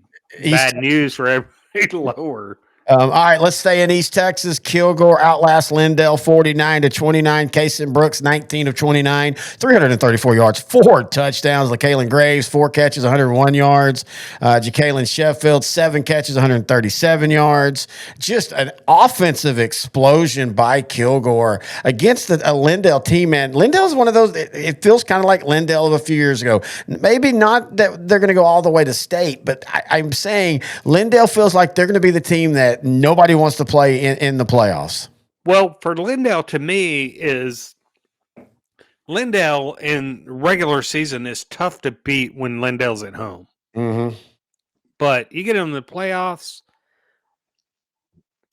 bad news for everybody lower. All right, let's stay in East Texas. Kilgore outlast Lindale 49-29. Kason Brooks 19 of 29, 334 yards, 4 touchdowns. LaKalen Graves 4 catches, 101 yards. Jacalen Sheffield 7 catches, 137 yards. Just an offensive explosion by Kilgore against a Lindale team. Man, Lindale's one of those. It feels kind of like Lindale of a few years ago. Maybe not that they're going to go all the way to state, but I'm saying Lindale feels like they're going to be the team that nobody wants to play in the playoffs. Well, for Lindale, to me, is Lindale in regular season is tough to beat when Lindale's at home. Mm-hmm. But you get in the playoffs,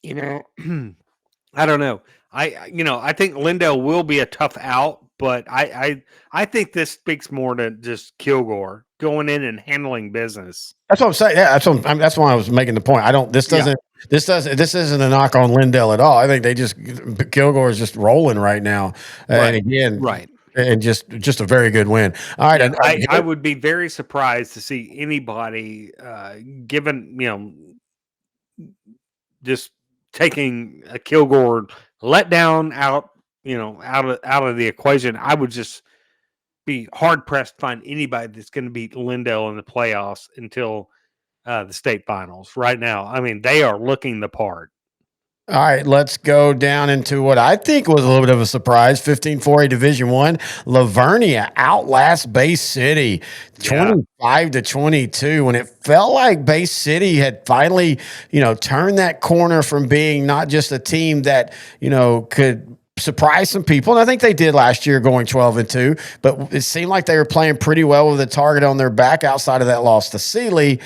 I don't know. I think Lindale will be a tough out, but I think this speaks more to just Kilgore going in and handling business. That's what I'm saying. Yeah, that's why I was making the point. This isn't a knock on Lindale at all. I think Kilgore is just rolling right now. And again, right. And just a very good win. All right. Yeah, I would be very surprised to see anybody given, just taking a Kilgore letdown out of the equation. I would just be hard pressed to find anybody that's going to beat Lindale in the playoffs until the state finals. Right now, I mean, they are looking the part. All right, let's go down into what I think was a little bit of a surprise. 15-4A Division I. Lavernia outlasts Bay City 25-22. When it felt like Bay City had finally, turned that corner from being not just a team that, could surprise some people. And I think they did last year going 12-2, but it seemed like they were playing pretty well with a target on their back outside of that loss to Sealy.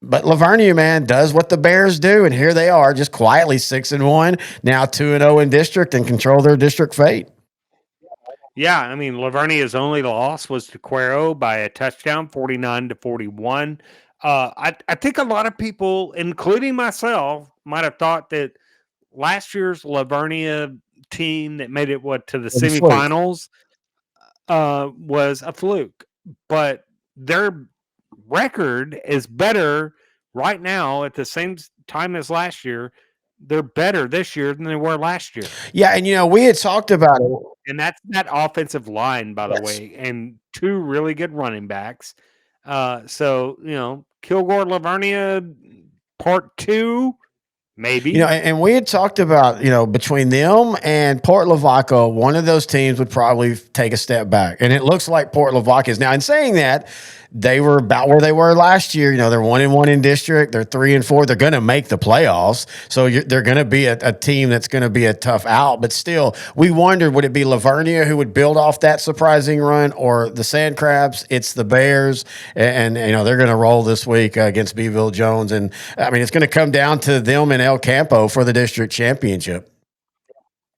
But Lavernia, man, does what the Bears do, and here they are, just quietly 6-1, now 2-0 in district, and control their district fate. Yeah, I mean, Lavernia's only loss was to Cuero by a touchdown, 49-41. I think a lot of people, including myself, might have thought that last year's Lavernia team that made it to the semifinals was a fluke, but their record is better right now at the same time as last year. They're better this year than they were last year. Yeah, and we had talked about it. And that's that offensive line, by the way, and 2 really good running backs. So, Kilgore, Lavernia, part 2, maybe. You know, and we had talked about, between them and Port Lavaca, one of those teams would probably take a step back. And it looks like Port Lavaca is now. In saying that, they were about where they were last year. They're 1-1 in district. They're 3-4. They're going to make the playoffs. So they're going to be a team that's going to be a tough out. But still, we wondered, would it be Lavernia who would build off that surprising run, or the Sand Crabs? It's the Bears. And they're going to roll this week against Beeville Jones. And I mean, it's going to come down to them and El Campo for the district championship.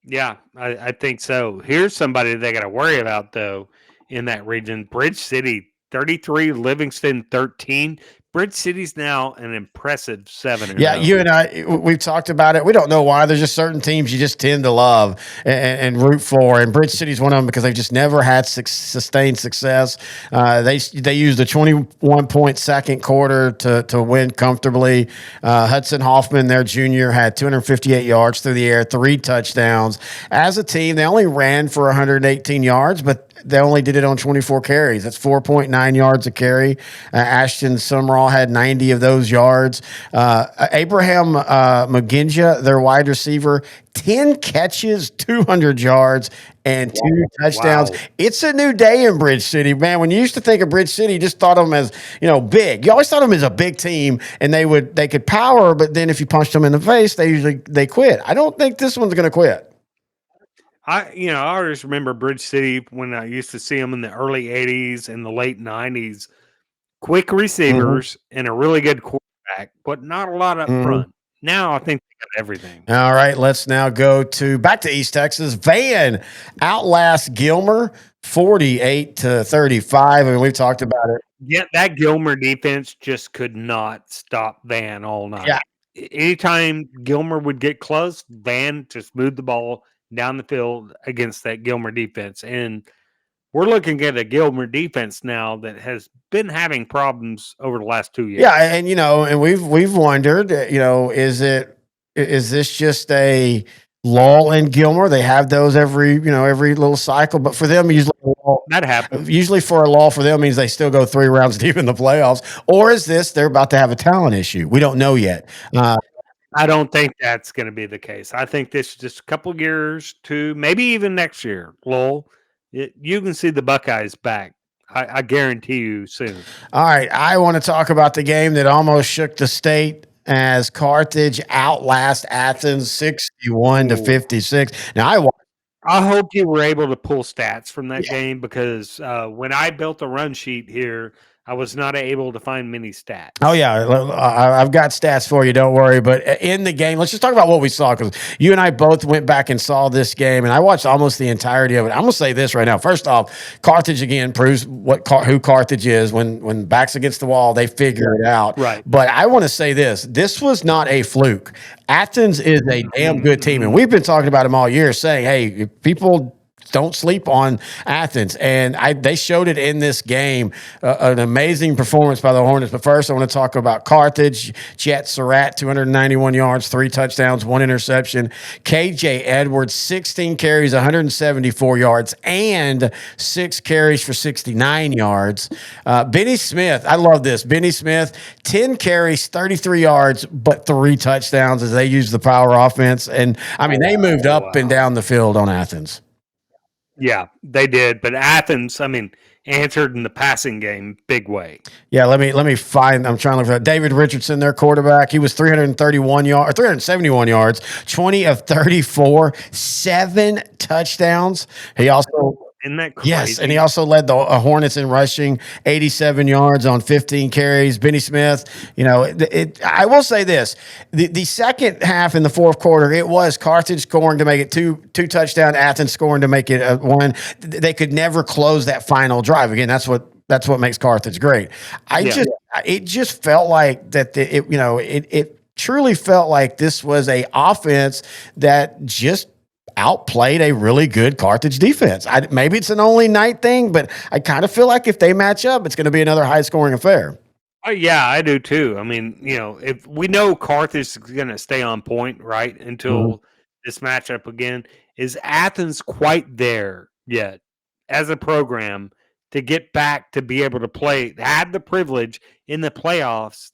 Yeah, I think so. Here's somebody they got to worry about, though, in that region. Bridge City, 33, Livingston, 13. Bridge City's now an impressive 7-0. Yeah, you and I, we've talked about it. We don't know why. There's just certain teams you just tend to love and root for, and Bridge City's one of them because they've just never had sustained success. They used a 21-point second quarter to win comfortably. Hudson Hoffman, their junior, had 258 yards through the air, 3 touchdowns. As a team, they only ran for 118 yards, but they only did it on 24 carries. That's 4.9 yards a carry. Ashton Sumrall had 90 of those yards. Abraham McGinja, their wide receiver, 10 catches, 200 yards, and 2 touchdowns. Wow. It's a new day in Bridge City, man. When you used to think of Bridge City, you just thought of them as, big. You always thought of them as a big team, and they could power, but then if you punched them in the face, they quit. I don't think this one's going to quit. I always remember Bridge City when I used to see them in the early 80s and the late 90s. Quick receivers and a really good quarterback, but not a lot up front. Now I think they got everything. All right, let's now go back to East Texas. Van outlasts Gilmer 48-35. I mean, we've talked about it. Yeah, that Gilmer defense just could not stop Van all night. Yeah. Anytime Gilmer would get close, Van just moved the ball down the field against that Gilmer defense. And we're looking at a Gilmer defense now that has been having problems over the last 2 years. Yeah, and and we've wondered, is this just a lull in Gilmer? They have those every little cycle, but for them usually that happens. Usually for a lull for them means they still go 3 rounds deep in the playoffs. Or is this they're about to have a talent issue? We don't know yet. I don't think that's going to be the case. I think this is just a couple of years to maybe even next year. Lowell, you can see the Buckeyes back. I guarantee you soon. All right. I want to talk about the game that almost shook the state as Carthage outlast Athens 61-56. Now, I hope you were able to pull stats from that game because when I built a run sheet here, I was not able to find many stats. Oh, yeah. I've got stats for you. Don't worry. But in the game, let's just talk about what we saw because you and I both went back and saw this game, and I watched almost the entirety of it. I'm going to say this right now. First off, Carthage, again, proves who Carthage is. When back's against the wall, they figure it out. Right. But I want to say this. This was not a fluke. Athens is a damn good team, and we've been talking about them all year saying, hey, people – don't sleep on Athens. And they showed it in this game, an amazing performance by the Hornets. But first, I want to talk about Carthage. Chet Surratt, 291 yards, 3 touchdowns, 1 interception. KJ Edwards, 16 carries, 174 yards, and 6 carries for 69 yards. Benny Smith, I love this. Benny Smith, 10 carries, 33 yards, but 3 touchdowns as they used the power offense. And, I mean, they moved up and down the field on Athens. Yeah, they did. But Athens, answered in the passing game big way. Yeah, let me find. I'm trying to look for that. David Richardson, their quarterback. He was 371 yards, 20 of 34, 7 touchdowns. He also Isn't that crazy? Yes, and he also led the Hornets in rushing, 87 yards on 15 carries. Benny Smith, I will say this. The second half in the fourth quarter, it was Carthage scoring to make it two touchdown, Athens scoring to make it 1. They could never close that final drive. Again, that's what makes Carthage great. It just felt like that it truly felt like this was a offense that just outplayed a really good Carthage defense. Maybe it's an only night thing, but I kind of feel like if they match up, it's going to be another high-scoring affair. Yeah, I do too. If we know Carthage is going to stay on point, right, until this matchup again, is Athens quite there yet as a program to get back to be able to play, had the privilege in the playoffs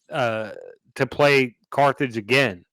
to play Carthage again.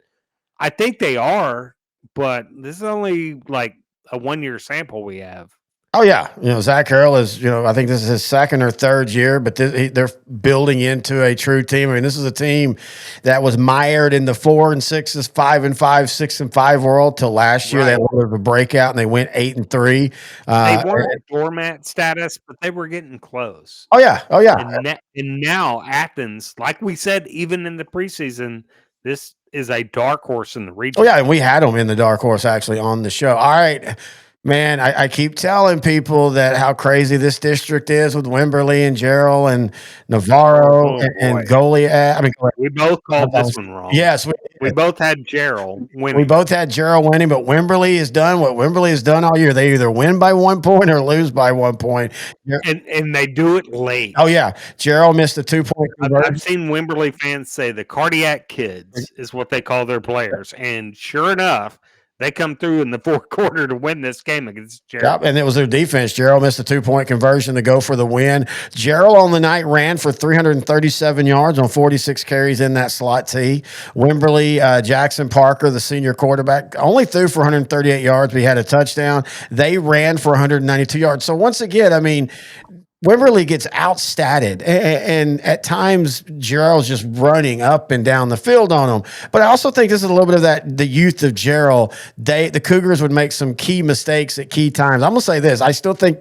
I think they are, but this is only like a 1-year sample we have. Oh yeah, Zach Harrell is. I think this is his second or third year, but they're building into a true team. I mean, this is a team that was mired in the 4 and 6s, 5 and 5, 6 and 5 world till last year. They had a little bit of a breakout and they went 8 and 3. They weren't doormat status, but they were getting close. Oh yeah. And now Athens, like we said, even in the preseason, this is a dark horse in the region. Oh yeah, and we had them in the dark horse actually on the show. All right. Man, I keep telling people that how crazy this district is with Wimberley and Gerald and Navarro and Goliath. I mean, we both called this one wrong. Yes, we both had Gerald winning. We both had Gerald winning, but Wimberley has done what Wimberley has done all year. They either win by 1 point or lose by 1 point. And they do it late. Oh, yeah. Gerald missed a 2-point conversion. I've seen Wimberley fans say the cardiac kids is what they call their players. And sure enough, they come through in the fourth quarter to win this game against Gerald. Yep, and it was their defense. Gerald missed a 2-point conversion to go for the win. Gerald on the night ran for 337 yards on 46 carries in that slot T. Wimberley, Jackson Parker, the senior quarterback, only threw for 138 yards, but he had a touchdown. They ran for 192 yards. So once again, I mean, Wimberley gets outstatted, and at times Gerald's just running up and down the field on them. But I also think this is a little bit of the youth of Gerald. The Cougars would make some key mistakes at key times. I'm gonna say this: I still think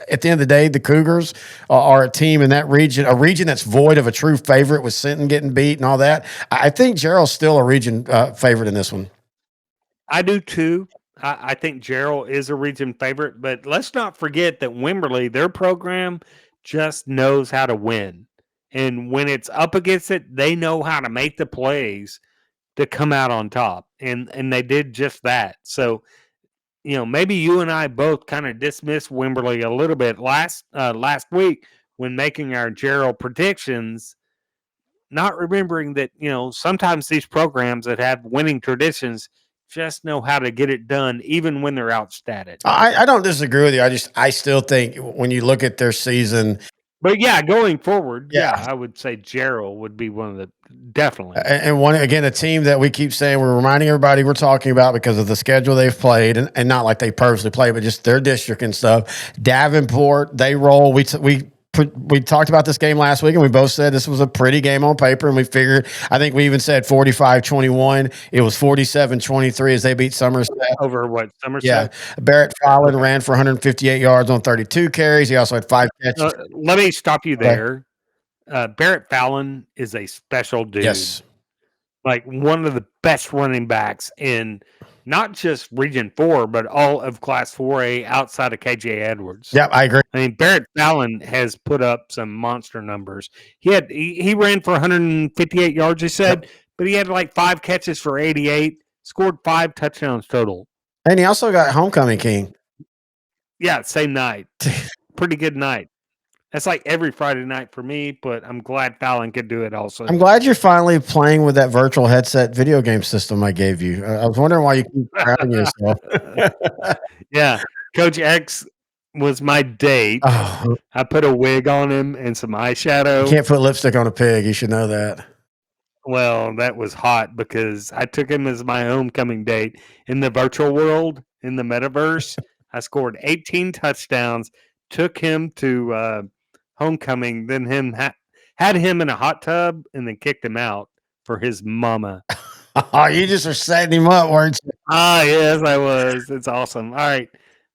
at the end of the day, the Cougars are a team in that region, a region that's void of a true favorite with Sinton getting beat and all that. I think Gerald's still a region favorite in this one. I do too. I think Gerald is a region favorite, but let's not forget that Wimberley, their program just knows how to win. And when it's up against it, they know how to make the plays to come out on top. And they did just that. So, maybe you and I both kind of dismissed Wimberley a little bit last week when making our Gerald predictions, not remembering that, sometimes these programs that have winning traditions just know how to get it done, even when they're outstatted. I don't disagree with you. I still think when you look at their season, but yeah, going forward, I would say Gerald would be one of the definitely. And one again, a team that we keep saying we're reminding everybody we're talking about because of the schedule they've played, and not like they purposely play, but just their district and stuff. Davenport, they roll. We talked about this game last week, and we both said this was a pretty game on paper, and we figured, I think we even said 45-21. It was 47-23 as they beat Somerset. Over what, Somerset? Yeah. Barrett Fallon ran for 158 yards on 32 carries. He also had 5 catches. Let me stop you there. Barrett Fallon is a special dude. Yes. Like one of the best running backs in not just Region 4, but all of Class 4A outside of KJ Edwards. Yeah, I agree. I mean, Barrett Fallon has put up some monster numbers. He ran for 158 yards, he said, but he had like 5 catches for 88, scored 5 touchdowns total. And he also got Homecoming King. Yeah, same night. Pretty good night. That's like every Friday night for me, but I'm glad Fallon could do it also. I'm glad you're finally playing with that virtual headset video game system I gave you. I was wondering why you keep crowding yourself. Yeah. Coach X was my date. Oh. I put a wig on him and some eyeshadow. You can't put lipstick on a pig. You should know that. Well, that was hot because I took him as my homecoming date in the virtual world, in the metaverse. I scored 18 touchdowns, took him to homecoming, then had him in a hot tub, and then kicked him out for his mama. Oh, you just were setting him up, weren't you? Ah, yes, I was. It's awesome. All right.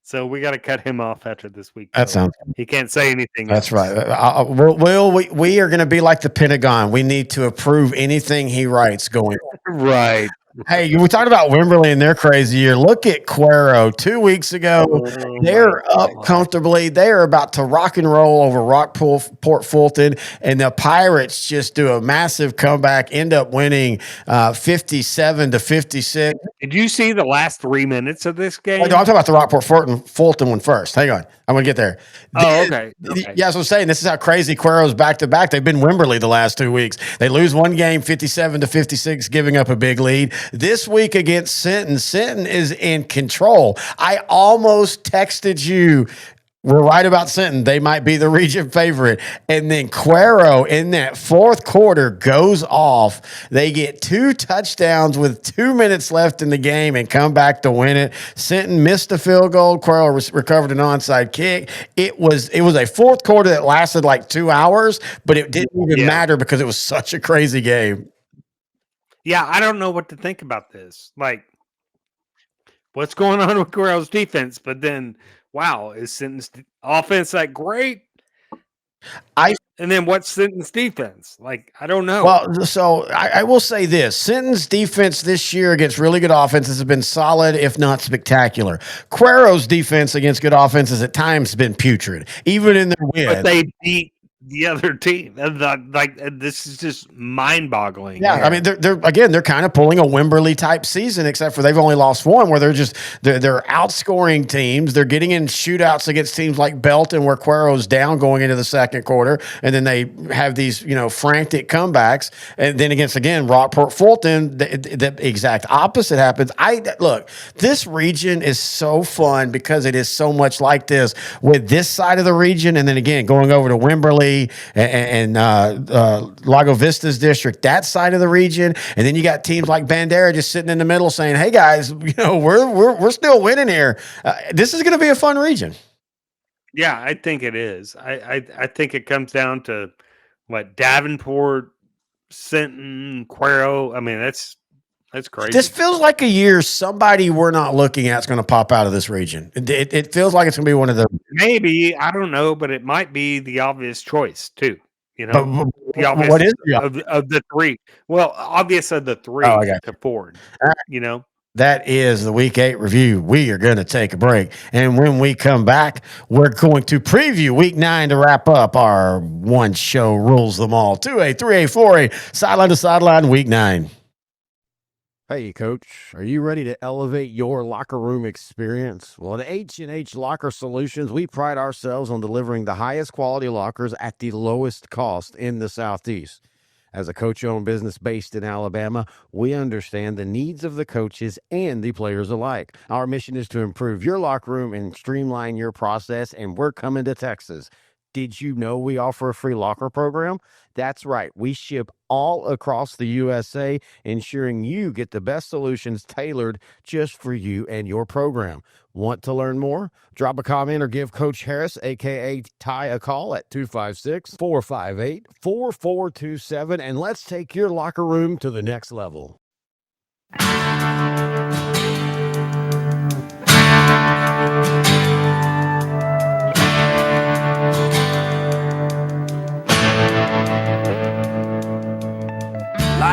So we got to cut him off after this week. That sounds. He can't say anything. That's else. right. We are going to be like the Pentagon. We need to approve anything he writes going on. Right. Hey, we talked about Wimberley and their crazy year. Look at Cuero 2 weeks ago. They're up comfortably. They are about to rock and roll over Rockport Fulton, and the Pirates just do a massive comeback, end up winning 57-56. Did you see the last 3 minutes of this game? Oh, no, I'm talking about the Rockport Fulton one first. Hang on. I'm going to get there. Oh, okay. Yeah, as I was saying, this is how crazy Cuero's back-to-back. They've been Wimberley the last 2 weeks. They lose one game, 57-56, giving up a big lead. This week against Sinton is in control. I almost texted you We're right about Sinton. They might be the region favorite. And then Cuero in that fourth quarter goes off. They get 2 touchdowns with 2 minutes left in the game and come back to win it. Sinton missed a field goal. Cuero recovered an onside kick. It was a fourth quarter that lasted like 2 hours, but it didn't even matter because it was such a crazy game. Yeah, I don't know what to think about this. Like, what's going on with Cuero's defense? But then, wow, is Sinton's offense that great? And then what's Sinton's defense? Like, I don't know. Well, so I will say this. Sinton's defense this year against really good offenses has been solid, if not spectacular. Cuero's defense against good offenses at times has been putrid, even in their win. But they beat the other team. Like, this is just mind-boggling. Yeah, I mean, they're kind of pulling a Wimberley type season, except for they've only lost one, where they're outscoring teams. They're getting in shootouts against teams like Belton, where Cuero's down going into the second quarter, and then they have these frantic comebacks. And then against Rockport Fulton, the exact opposite happens. Look, this region is so fun because it is so much like this with this side of the region, and then again going over to Wimberley and Lago Vista's district, that side of the region, and then you got teams like Bandera just sitting in the middle saying, "Hey guys, we're still winning here." This is going to be a fun region. Yeah, I think it is. I think it comes down to what Davenport, Sinton, Cuero. I mean, that's crazy. This feels like a year somebody we're not looking at is going to pop out of this region. It feels like it's going to be one of the maybe, I don't know, but it might be the obvious choice too. But the obvious what is of the three? Well, obvious of the three to Ford. That is the Week 8 review. We are going to take a break. And when we come back, we're going to preview Week 9 to wrap up our one show rules them all. 2A, 3A, 4A, sideline to sideline, Week 9. Hey, Coach, are you ready to elevate your locker room experience? Well, at H&H Locker Solutions, we pride ourselves on delivering the highest quality lockers at the lowest cost in the Southeast. As a coach-owned business based in Alabama, we understand the needs of the coaches and the players alike. Our mission is to improve your locker room and streamline your process, and we're coming to Texas. Did you know we offer a free locker program? That's right. We ship all across the USA, ensuring you get the best solutions tailored just for you and your program. Want to learn more? Drop a comment or give Coach Harris, a.k.a. Ty, a call at 256-458-4427, and let's take your locker room to the next level.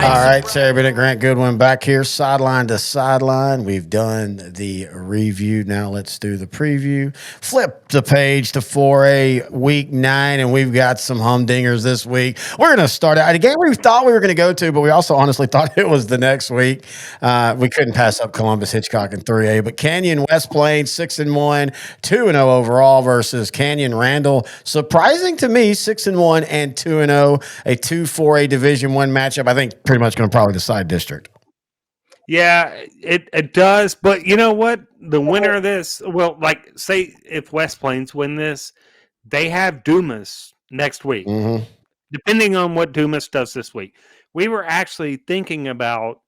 All right, Terry Bennett, Grant Goodwin back here, sideline to sideline. We've done the review. Now let's do the preview. Flip the page to 4A Week 9, and we've got some humdingers this week. We're going to start out a game we thought we were going to go to, but we also honestly thought it was the next week. We couldn't pass up Columbus Hitchcock in 3A, but Canyon West Plains 6-1, 2-0 overall versus Canyon Randall. Surprising to me, 6-1 and 2-0, a 2-4A Division I matchup. I think pretty much going to probably decide district. Yeah, it does. But you know what? The winner of this, well, like, say if West Plains win this, they have Dumas next week. Mm-hmm. Depending on what Dumas does this week. We were actually thinking about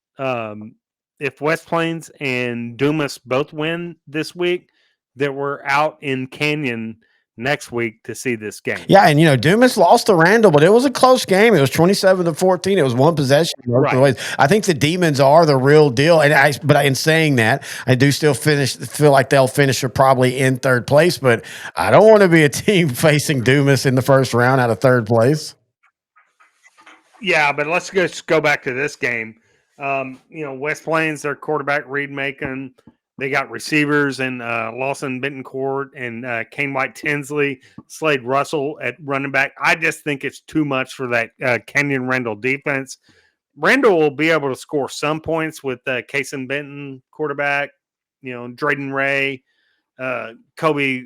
if West Plains and Dumas both win this week, that we're out in Canyon next week to see this game. Yeah, and Dumas lost to Randall, but it was a close game. It was 27-14. It was one possession. Right. I think the Demons are the real deal. But in saying that, I do still feel like they'll finish probably in third place. But I don't want to be a team facing Dumas in the first round out of third place. Yeah, but let's just go back to this game. West Plains, their quarterback Reed Macon. They got receivers in Lawson Bentoncourt and Kane White Tinsley, Slade Russell at running back. I just think it's too much for that Canyon Randall defense. Randall will be able to score some points with Kason Benton, quarterback, Drayden Ray, Kobe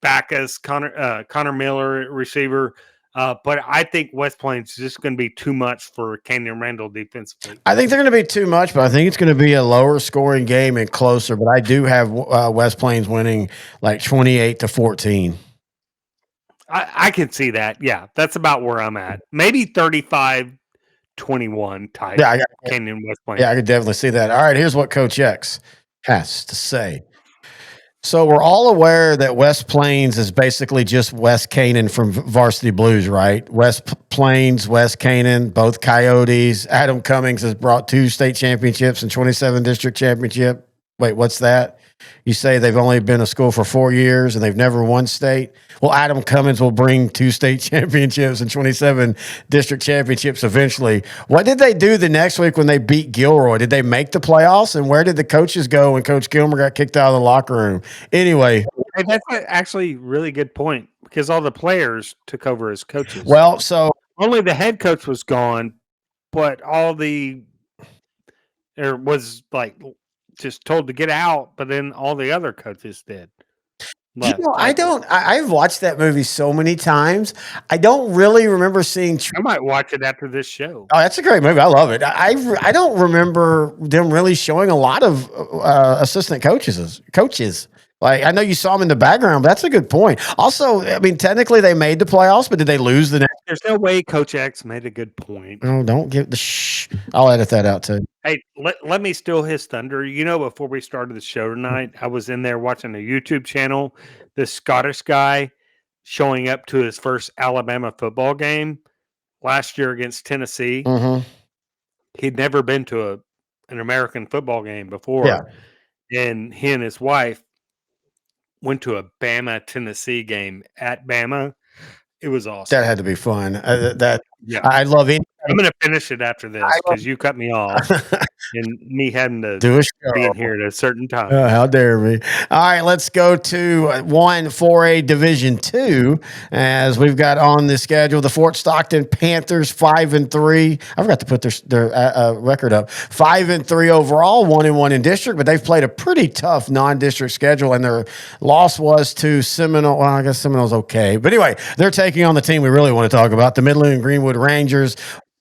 Backus, Connor Miller, receiver. But I think West Plains is just going to be too much for Canyon Randall defensively. I think they're going to be too much, but I think it's going to be a lower scoring game and closer. But I do have West Plains winning like 28-14. I can see that. Yeah, that's about where I'm at. Maybe 35-21 type. Yeah, Canyon West Plains. Yeah, I could definitely see that. All right, here's what Coach X has to say. So we're all aware that West Plains is basically just West Canaan from Varsity Blues, right? Plains, West Canaan, both Coyotes. Adam Cummings has brought 2 state championships and 27 district championship. Wait, what's that? You say they've only been a school for 4 years and they've never won state. Well, Adam Cummings will bring 2 state championships and 27 district championships eventually. What did they do the next week when they beat Gilroy? Did they make the playoffs? And where did the coaches go when Coach Gilmer got kicked out of the locker room? Anyway. Hey, that's actually a really good point because all the players took over as coaches. Well, so only the head coach was gone, but there was like just told to get out, but then all the other coaches did. I've watched that movie so many times. I don't really remember seeing. I might watch it after this show. Oh, that's a great movie. I love it. I don't remember them really showing a lot of assistant coaches. Like, I know you saw them in the background, but that's a good point. Also, I mean, technically they made the playoffs, but did they lose the next? There's no way Coach X made a good point. Oh, don't give the shh. I'll edit that out too. Hey, let me steal his thunder. Before we started the show tonight, I was in there watching a YouTube channel. This Scottish guy showing up to his first Alabama football game last year against Tennessee. Mm-hmm. He'd never been to an American football game before. Yeah. And he and his wife went to a Bama Tennessee game at Bama. It was awesome. That had to be fun. Yeah. I love it. I'm going to finish it after this because you cut me off and me having to be in here at a certain time. How dare me. All right, let's go to 4A Division 2 as we've got on the schedule the Fort Stockton Panthers 5-3. I forgot to put their record up. 5-3 overall, 1-1 in district, but they've played a pretty tough non-district schedule, and their loss was to Seminole. Well, I guess Seminole's okay. But anyway, they're taking on the team we really want to talk about, the Midland and Greenwood Rangers.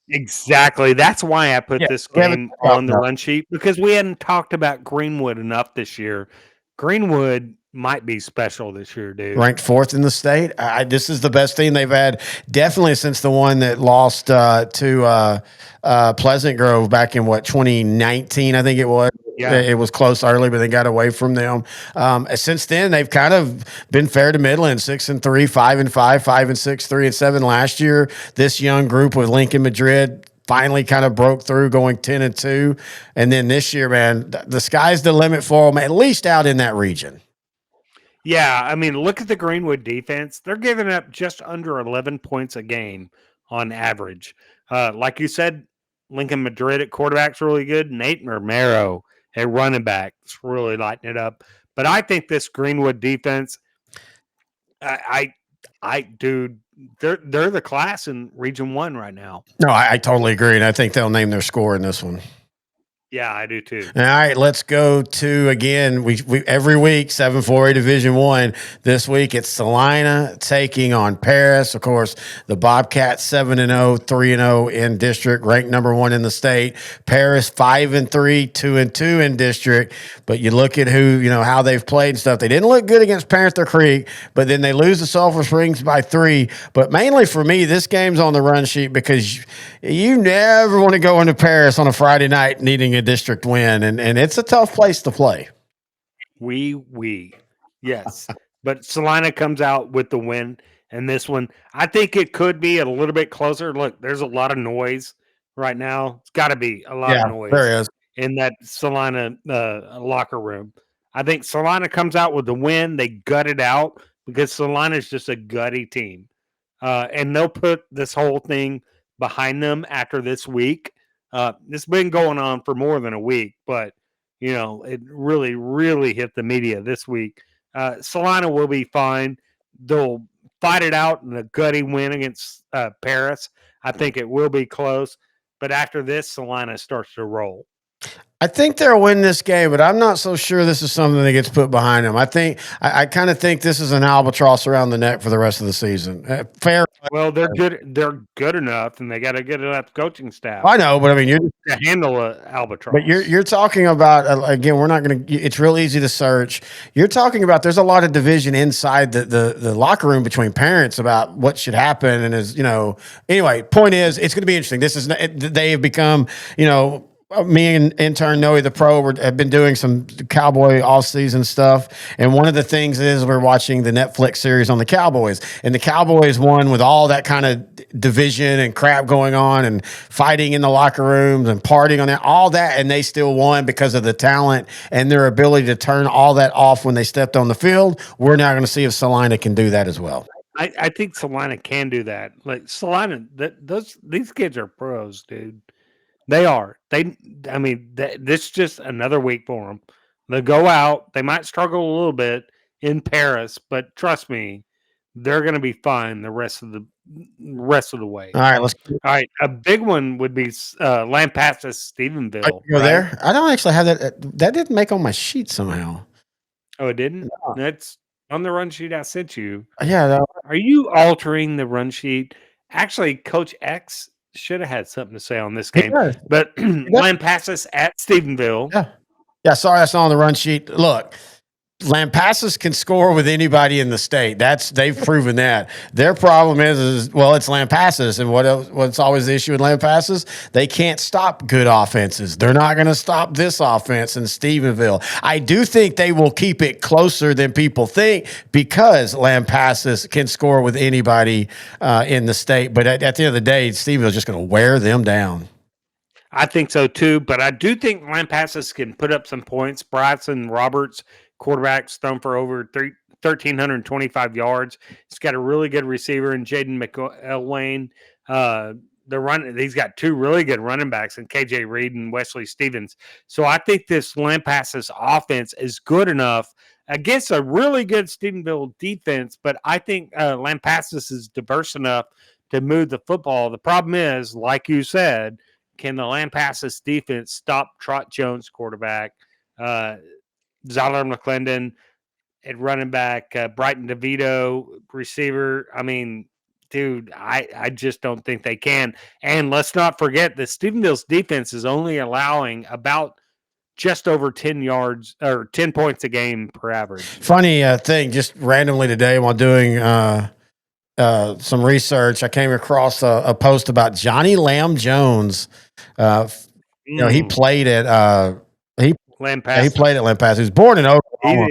Exactly. That's why I put this game on the run sheet, because we hadn't talked about Greenwood enough this year. Greenwood might be special this year, dude. Ranked 4th in the state. This is the best team they've had definitely since the one that lost to Pleasant Grove back in 2019, I think it was. Yeah. It was close early, but they got away from them. Since then, they've kind of been fair to Midland, 6-3, 5-5, 5-6, 3-7 last year. This young group with Lincoln Madrid finally kind of broke through, going 10-2. And then this year, man, the sky's the limit for them, at least out in that region. Yeah, I mean, look at the Greenwood defense. They're giving up just under 11 points a game on average. Like you said, Lincoln Madrid at quarterback's really good. Nate Romero at running back is really lighting it up. But I think this Greenwood defense, dude, they're the class in Region 1 right now. No, I totally agree, and I think they'll name their score in this one. Yeah, I do too. All right, let's go to, again, we every week, 7-4A Division 1. This week, it's Salina taking on Paris. Of course, the Bobcats 7-0, 3-0 in district, ranked number 1 in the state. Paris 5-3, 2-2 in district. But you look at how they've played and stuff. They didn't look good against Panther Creek, but then they lose to Sulphur Springs by 3. But mainly for me, this game's on the run sheet because you never want to go into Paris on a Friday night needing a district win, and it's a tough place to play. Yes. But Salina comes out with the win, and this one, I think it could be a little bit closer. Look, there's a lot of noise right now. It's got to be a lot of noise there is. In that Salina locker room. I think Salina comes out with the win. They gut it out because Salina is just a gutty team. And they'll put this whole thing behind them after this week. It's been going on for more than a week, but, it really, really hit the media this week. Salina will be fine. They'll fight it out in a gutty win against Paris. I think it will be close. But after this, Salina starts to roll. I think they'll win this game, but I'm not so sure this is something that gets put behind them. I kind of think this is an albatross around the neck for the rest of the season. Fair. Well, they're good. They're good enough, and they got a good enough coaching staff. I know, but I mean, you're to handle a albatross. But you're talking about again. We're not going to. It's real easy to search. You're talking about there's a lot of division inside the locker room between parents about what should happen, and anyway. Point is, it's going to be interesting. This is they have become me and intern Noe the pro have been doing some Cowboy off-season stuff, and one of the things is we're watching the Netflix series on the Cowboys, and the Cowboys won with all that kind of division and crap going on and fighting in the locker rooms and partying on all that, and they still won because of the talent and their ability to turn all that off when they stepped on the field. We're now going to see if Salina can do that as well. I think Salina can do that. Like Salina, these kids are pros, dude. They are. This is just another week for them. They go out. They might struggle a little bit in Paris, but trust me, they're going to be fine the rest of the way. All right, All right, a big one would be Lampasas Stephenville. Go there. I don't actually have that. That didn't make on my sheet somehow. Oh, it didn't. No. That's on the run sheet I sent you. Yeah. Are you altering the run sheet? Actually, Coach X should have had something to say on this game, but Lampasas at Stephenville. Yeah. Sorry, that's not on the run sheet. Look, Lampasas can score with anybody in the state. They've proven that. Their problem is it's Lampasas, and what's always the issue with Lampasas? They can't stop good offenses. They're not going to stop this offense in Stephenville. I do think they will keep it closer than people think because Lampasas can score with anybody in the state. But at the end of the day, Stephenville's just going to wear them down. I think so too, but I do think Lampasas can put up some points. Bryson Roberts, quarterback's thrown for over 1,325 yards. He's got a really good receiver in Jaden McElwain. He's got two really good running backs in KJ Reed and Wesley Stevens. So I think this Lampasas offense is good enough against a really good Stephenville defense, but I think Lampasas is diverse enough to move the football. The problem is, like you said, can the Lampasas defense stop Trot Jones, quarterback, Zyler McClendon at running back, Brighton DeVito, receiver? I mean, dude, I just don't think they can. And let's not forget that Stephenville's defense is only allowing about just over 10 yards or 10 points a game per average. Funny thing, just randomly today while doing some research, I came across a post about Johnny Lamb Jones. He played at Lampasas. He played at Lampasas. He was born in Oklahoma.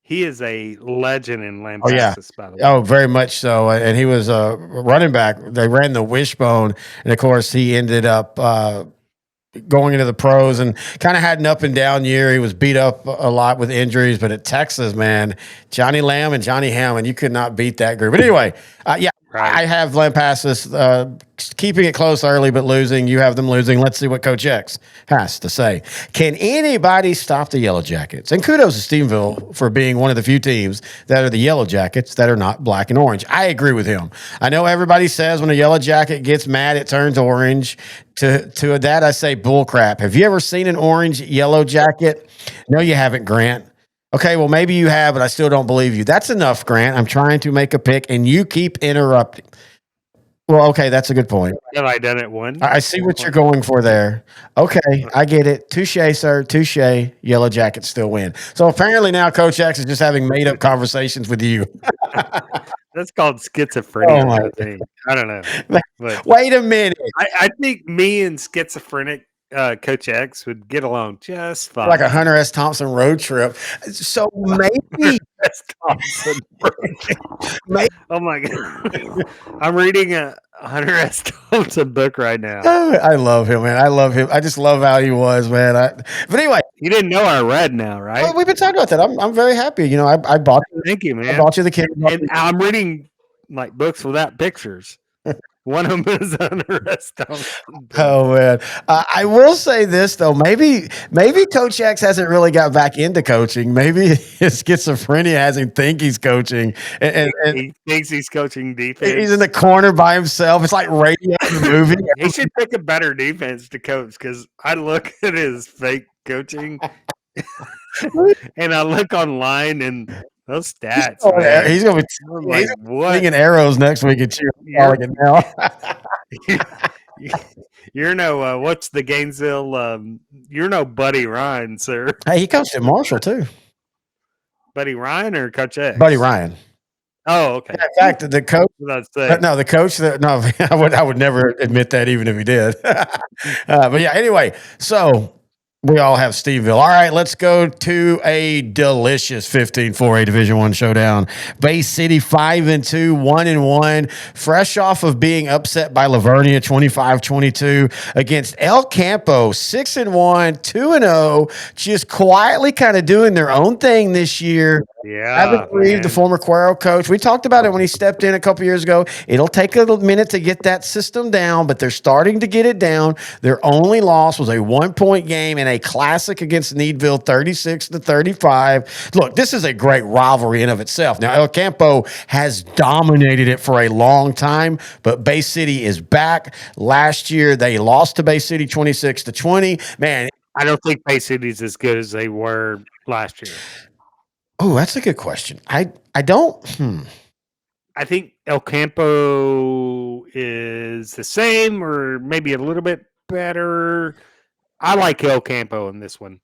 He is a legend in Lampasas, by the way. Oh, very much so. And he was a running back. They ran the wishbone, and of course, he ended up going into the pros and kind of had an up and down year. He was beat up a lot with injuries, but at Texas, man, Johnny Lamb and Johnny Hammond, you could not beat that group. But anyway, I have Lampasas keeping it close early, but losing. You have them losing. Let's see what Coach X has to say. Can anybody stop the Yellow Jackets? And kudos to Stephenville for being one of the few teams that are the Yellow Jackets that are not black and orange. I agree with him. I know everybody says when a Yellow Jacket gets mad, it turns orange. To that, I say bull crap. Have you ever seen an orange Yellow Jacket? No, you haven't, Grant. Okay, well, maybe you have, but I still don't believe you. That's enough, Grant. I'm trying to make a pick, and you keep interrupting. Well, okay, that's a good point. Have I done it once? I see what you're going for there. Okay, I get it. Touche, sir. Touche. Yellow Jackets still win. So apparently now Coach X is just having made-up conversations with you. That's called schizophrenia. Oh my I think. I don't know. But wait a minute. I think me and schizophrenic Coach X would get along just fine. Like a Hunter S. Thompson road trip. So maybe. S. Thompson Oh my God. I'm reading a Hunter S. Thompson book right now. I love him, man. I love him. I just love how he was, man. But anyway. You didn't know I read now, right? Well, we've been talking about that. I'm very happy. I bought. Thank you, man. I bought you the kid. And I'm reading like books without pictures. One of them is under arrest. Oh man, I will say this though. Maybe Coach X hasn't really got back into coaching. Maybe his schizophrenia has him think he's coaching, and He thinks he's coaching defense. he's in the corner by himself. It's like radio in the movie. He should pick a better defense to coach because I look at his fake coaching and I look online and those stats. He's gonna be slinging arrows next week at you. You're no what's the Gainesville? You're no Buddy Ryan, sir. Hey, he coached at Marshall too. Buddy Ryan or Coach X? Buddy Ryan. Oh, okay. In fact, the coach. No, the coach. No, I would never admit that, even if he did. But yeah. Anyway, so we all have Steveville. All right, let's go to a delicious 15 4A Division I showdown. Bay City 5-2, 1-1, fresh off of being upset by Lavernia 25-22 against El Campo 6-1, 2-0, just quietly kind of doing their own thing this year. Yeah, Haven't believed the former Cuero coach. We talked about it when he stepped in a couple years ago. It'll take a minute to get that system down, but they're starting to get it down. Their only loss was a 1-point game in a classic against Needville, 36-35. Look, this is a great rivalry in of itself. Now, El Campo has dominated it for a long time, but Bay City is back. Last year, they lost to Bay City 26-20. Man, I don't think Bay City's as good as they were last year. Oh, that's a good question. I don't. I think El Campo is the same or maybe a little bit better. I like El Campo in this one.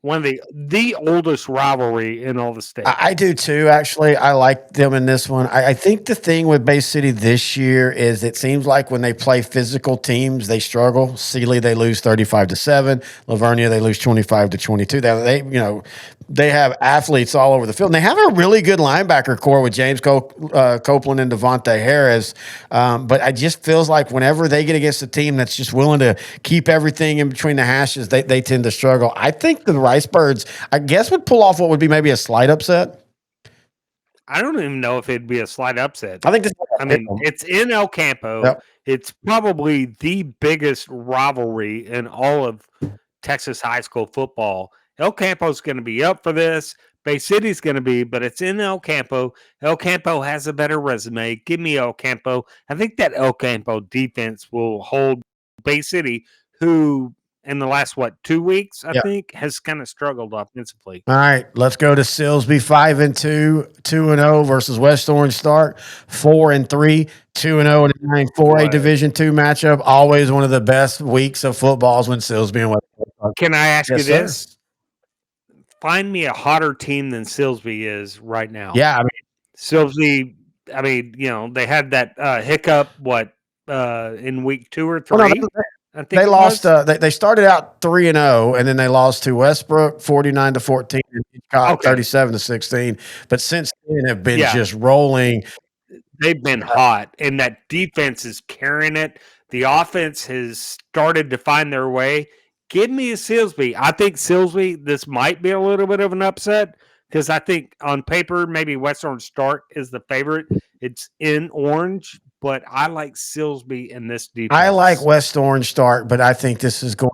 One of the oldest rivalry in all the state. I do too, actually. I like them in this one. I think the thing with Bay City this year is it seems like when they play physical teams, they struggle. Sealy, they lose 35-7. Lavernia, they lose 25-22. They have athletes all over the field. And they have a really good linebacker core with James Copeland and Devontae Harris. But it just feels like whenever they get against a team that's just willing to keep everything in between the hashes, they tend to struggle. I think the Ricebirds, I guess, would pull off what would be maybe a slight upset. I don't even know if it'd be a slight upset. I think it's in El Campo. Yep. It's probably the biggest rivalry in all of Texas high school football. El Campo's going to be up for this. Bay City's going to be, but it's in El Campo. El Campo has a better resume. Give me El Campo. I think that El Campo defense will hold Bay City, who in the last, 2 weeks, I think, has kind of struggled offensively. All right, let's go to Silsby 5-2, 2-0 versus West Orange Stark, 4-3, 2-0 in a 4A Division II matchup. Always one of the best weeks of footballs when Silsby and West Orange Stark. Can I ask you sir. this? Find me a hotter team than Silsby is right now. Yeah, I mean, Silsby, they had that hiccup, in week 2 or 3? Well, no, I think they lost. They started out 3-0, and then they lost to Westbrook 49-14, and Hitchcock 37-16. But since then, have been just rolling. They've been hot, and that defense is carrying it. The offense has started to find their way. Give me a Silsby. I think Silsby, this might be a little bit of an upset because I think on paper, maybe West Orange Stark is the favorite. It's in orange, but I like Silsby in this defense. I like West Orange Stark, but I think this is going.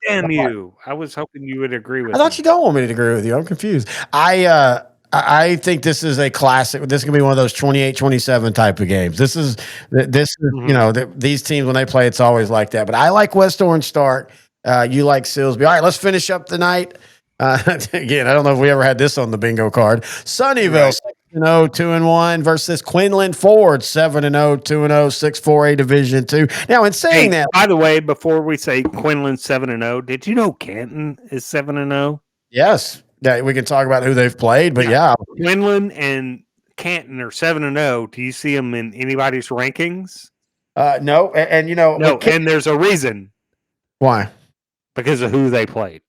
Damn you. I was hoping you would agree with me. I thought you don't want me to agree with you. I'm confused. I think this is a classic. This is going to be one of those 28-27 type of games. This is these teams, when they play, it's always like that. But I like West Orange Stark. You like Silsby. All right, let's finish up the night. Again, I don't know if we ever had this on the bingo card. Sunnyvale 6-0, 2-1 versus Quinlan Ford 7-0, 2-0, 6-4A Division II. Now, in saying that, by the way, before we say Quinlan 7-0, did you know Canton is 7-0? Yes. Yeah, we can talk about who they've played, but yeah. Quinlan and Canton are 7-0. Do you see them in anybody's rankings? No, and there's a reason. Why? Because of who they played.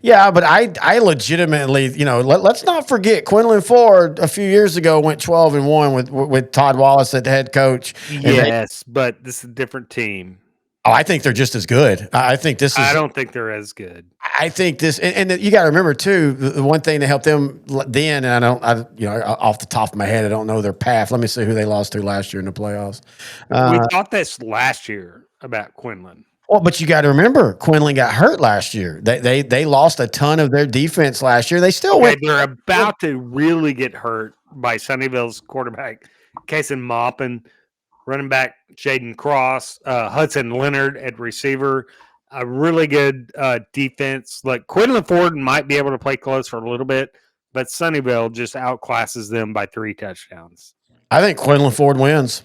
Yeah, but I legitimately, let's not forget Quinlan Ford a few years ago went 12-1 with Todd Wallace at head coach. Yes, but this is a different team. Oh, I think they're just as good. I think this is. I don't think they're as good. I think this, and you got to remember too, the one thing that helped them then, and off the top of my head, I don't know their path. Let me see who they lost to last year in the playoffs. We thought this last year about Quinlan. Well, but you got to remember, Quinlan got hurt last year. They lost a ton of their defense last year. They still went. They're about to really get hurt by Sunnyvale's quarterback, Kason Maupin, running back Jaden Cross, Hudson Leonard at receiver. A really good defense. Like Quinlan Ford might be able to play close for a little bit, but Sunnyvale just outclasses them by 3 touchdowns. I think Quinlan Ford wins.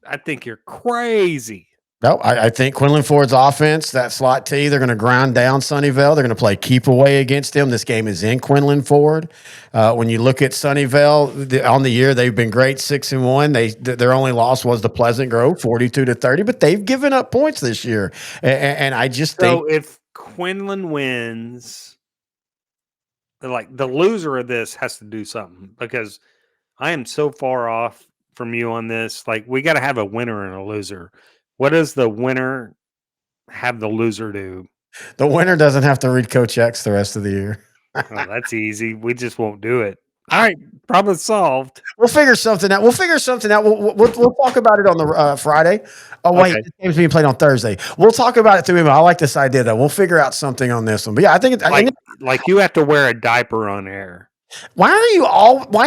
I think you're crazy. No, I think Quinlan Ford's offense, that slot T, they're going to grind down Sunnyvale. They're going to play keep away against them. This game is in Quinlan Ford. When you look at Sunnyvale on the year, they've been great, 6-1. Their only loss was the Pleasant Grove, 42-30, but they've given up points this year. And I just think. So if Quinlan wins, like the loser of this has to do something, because I am so far off from you on this. Like we got to have a winner and a loser. What does the winner have the loser do? The winner doesn't have to read Coach X the rest of the year. Oh, that's easy. We just won't do it. All right, problem solved. We'll figure something out. We'll talk about it on the Friday. Oh wait, Okay. the game's being played on Thursday. We'll talk about it through email. I like this idea though. We'll figure out something on this one. But yeah, I think Like you have to wear a diaper on air. Why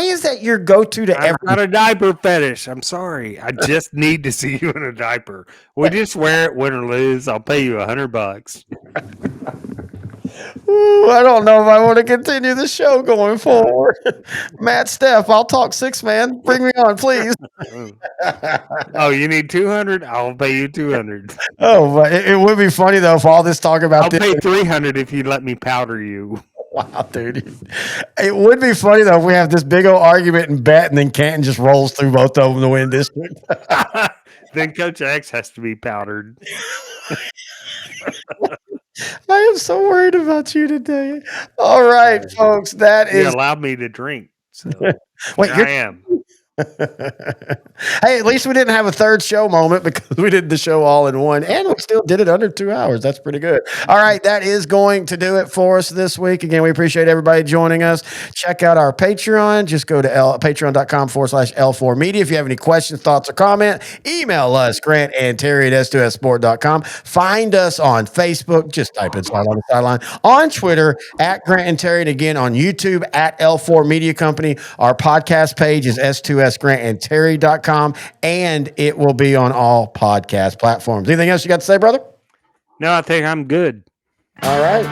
is that your go-to to I'm not a diaper fetish. I'm sorry. I just need to see you in a diaper. We just wear it, win or lose. I'll pay you $100. Ooh, I don't know if I want to continue the show going forward. Matt Steph, I'll talk 6 man. Bring me on, please. Oh, you need 200? I'll pay you 200. Oh, but it would be funny though if all this talk about I'll this. pay 300 if you let me powder you. Wow, dude. It would be funny though if we have this big old argument and bet, and then Canton just rolls through both of them to win district. Then Coach X has to be powdered. I am so worried about you today. All right, folks, that You is. allowed me to drink. So Wait, here I am. Hey, at least we didn't have a third show moment because we did the show all in one, and we still did it under 2 hours. That's pretty good. All right, that is going to do it for us this week. Again, we appreciate everybody joining us. Check out our Patreon. Just go to patreon.com/L4 Media. If you have any questions, thoughts, or comment, email us, Grant and Terry at S2Sport.com. Find us on Facebook. Just type in Sideline to Sideline. On Twitter, at Grant and Terry. And again, on YouTube, at L4 Media Company. Our podcast page is S2SGrantandTerry.com, and it will be on all podcast platforms. Anything else you got to say, brother? No, I think I'm good. All right.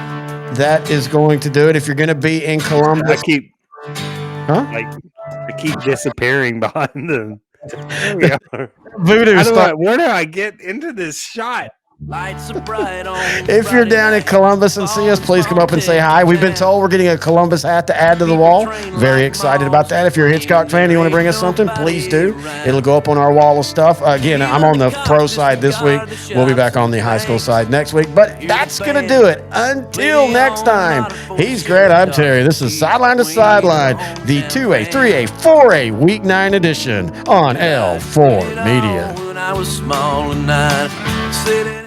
That is going to do it. If you're going to be in Columbus. I keep disappearing behind them. There we are. Voodoo where do I get into this shot? If you're down in Columbus and see us, please come up and say hi. We've been told we're getting a Columbus hat to add to the wall. Very excited about that. If you're a Hitchcock fan and you want to bring us something, please do. It'll go up on our wall of stuff. Again, I'm on the pro side this week. We'll be back on the high school side next week. But that's going to do it. Until next time, he's Grant, I'm Terry. This is Sideline to Sideline, the 2A, 3A, 4A Week 9 edition on L4 Media. When I was small and I sitting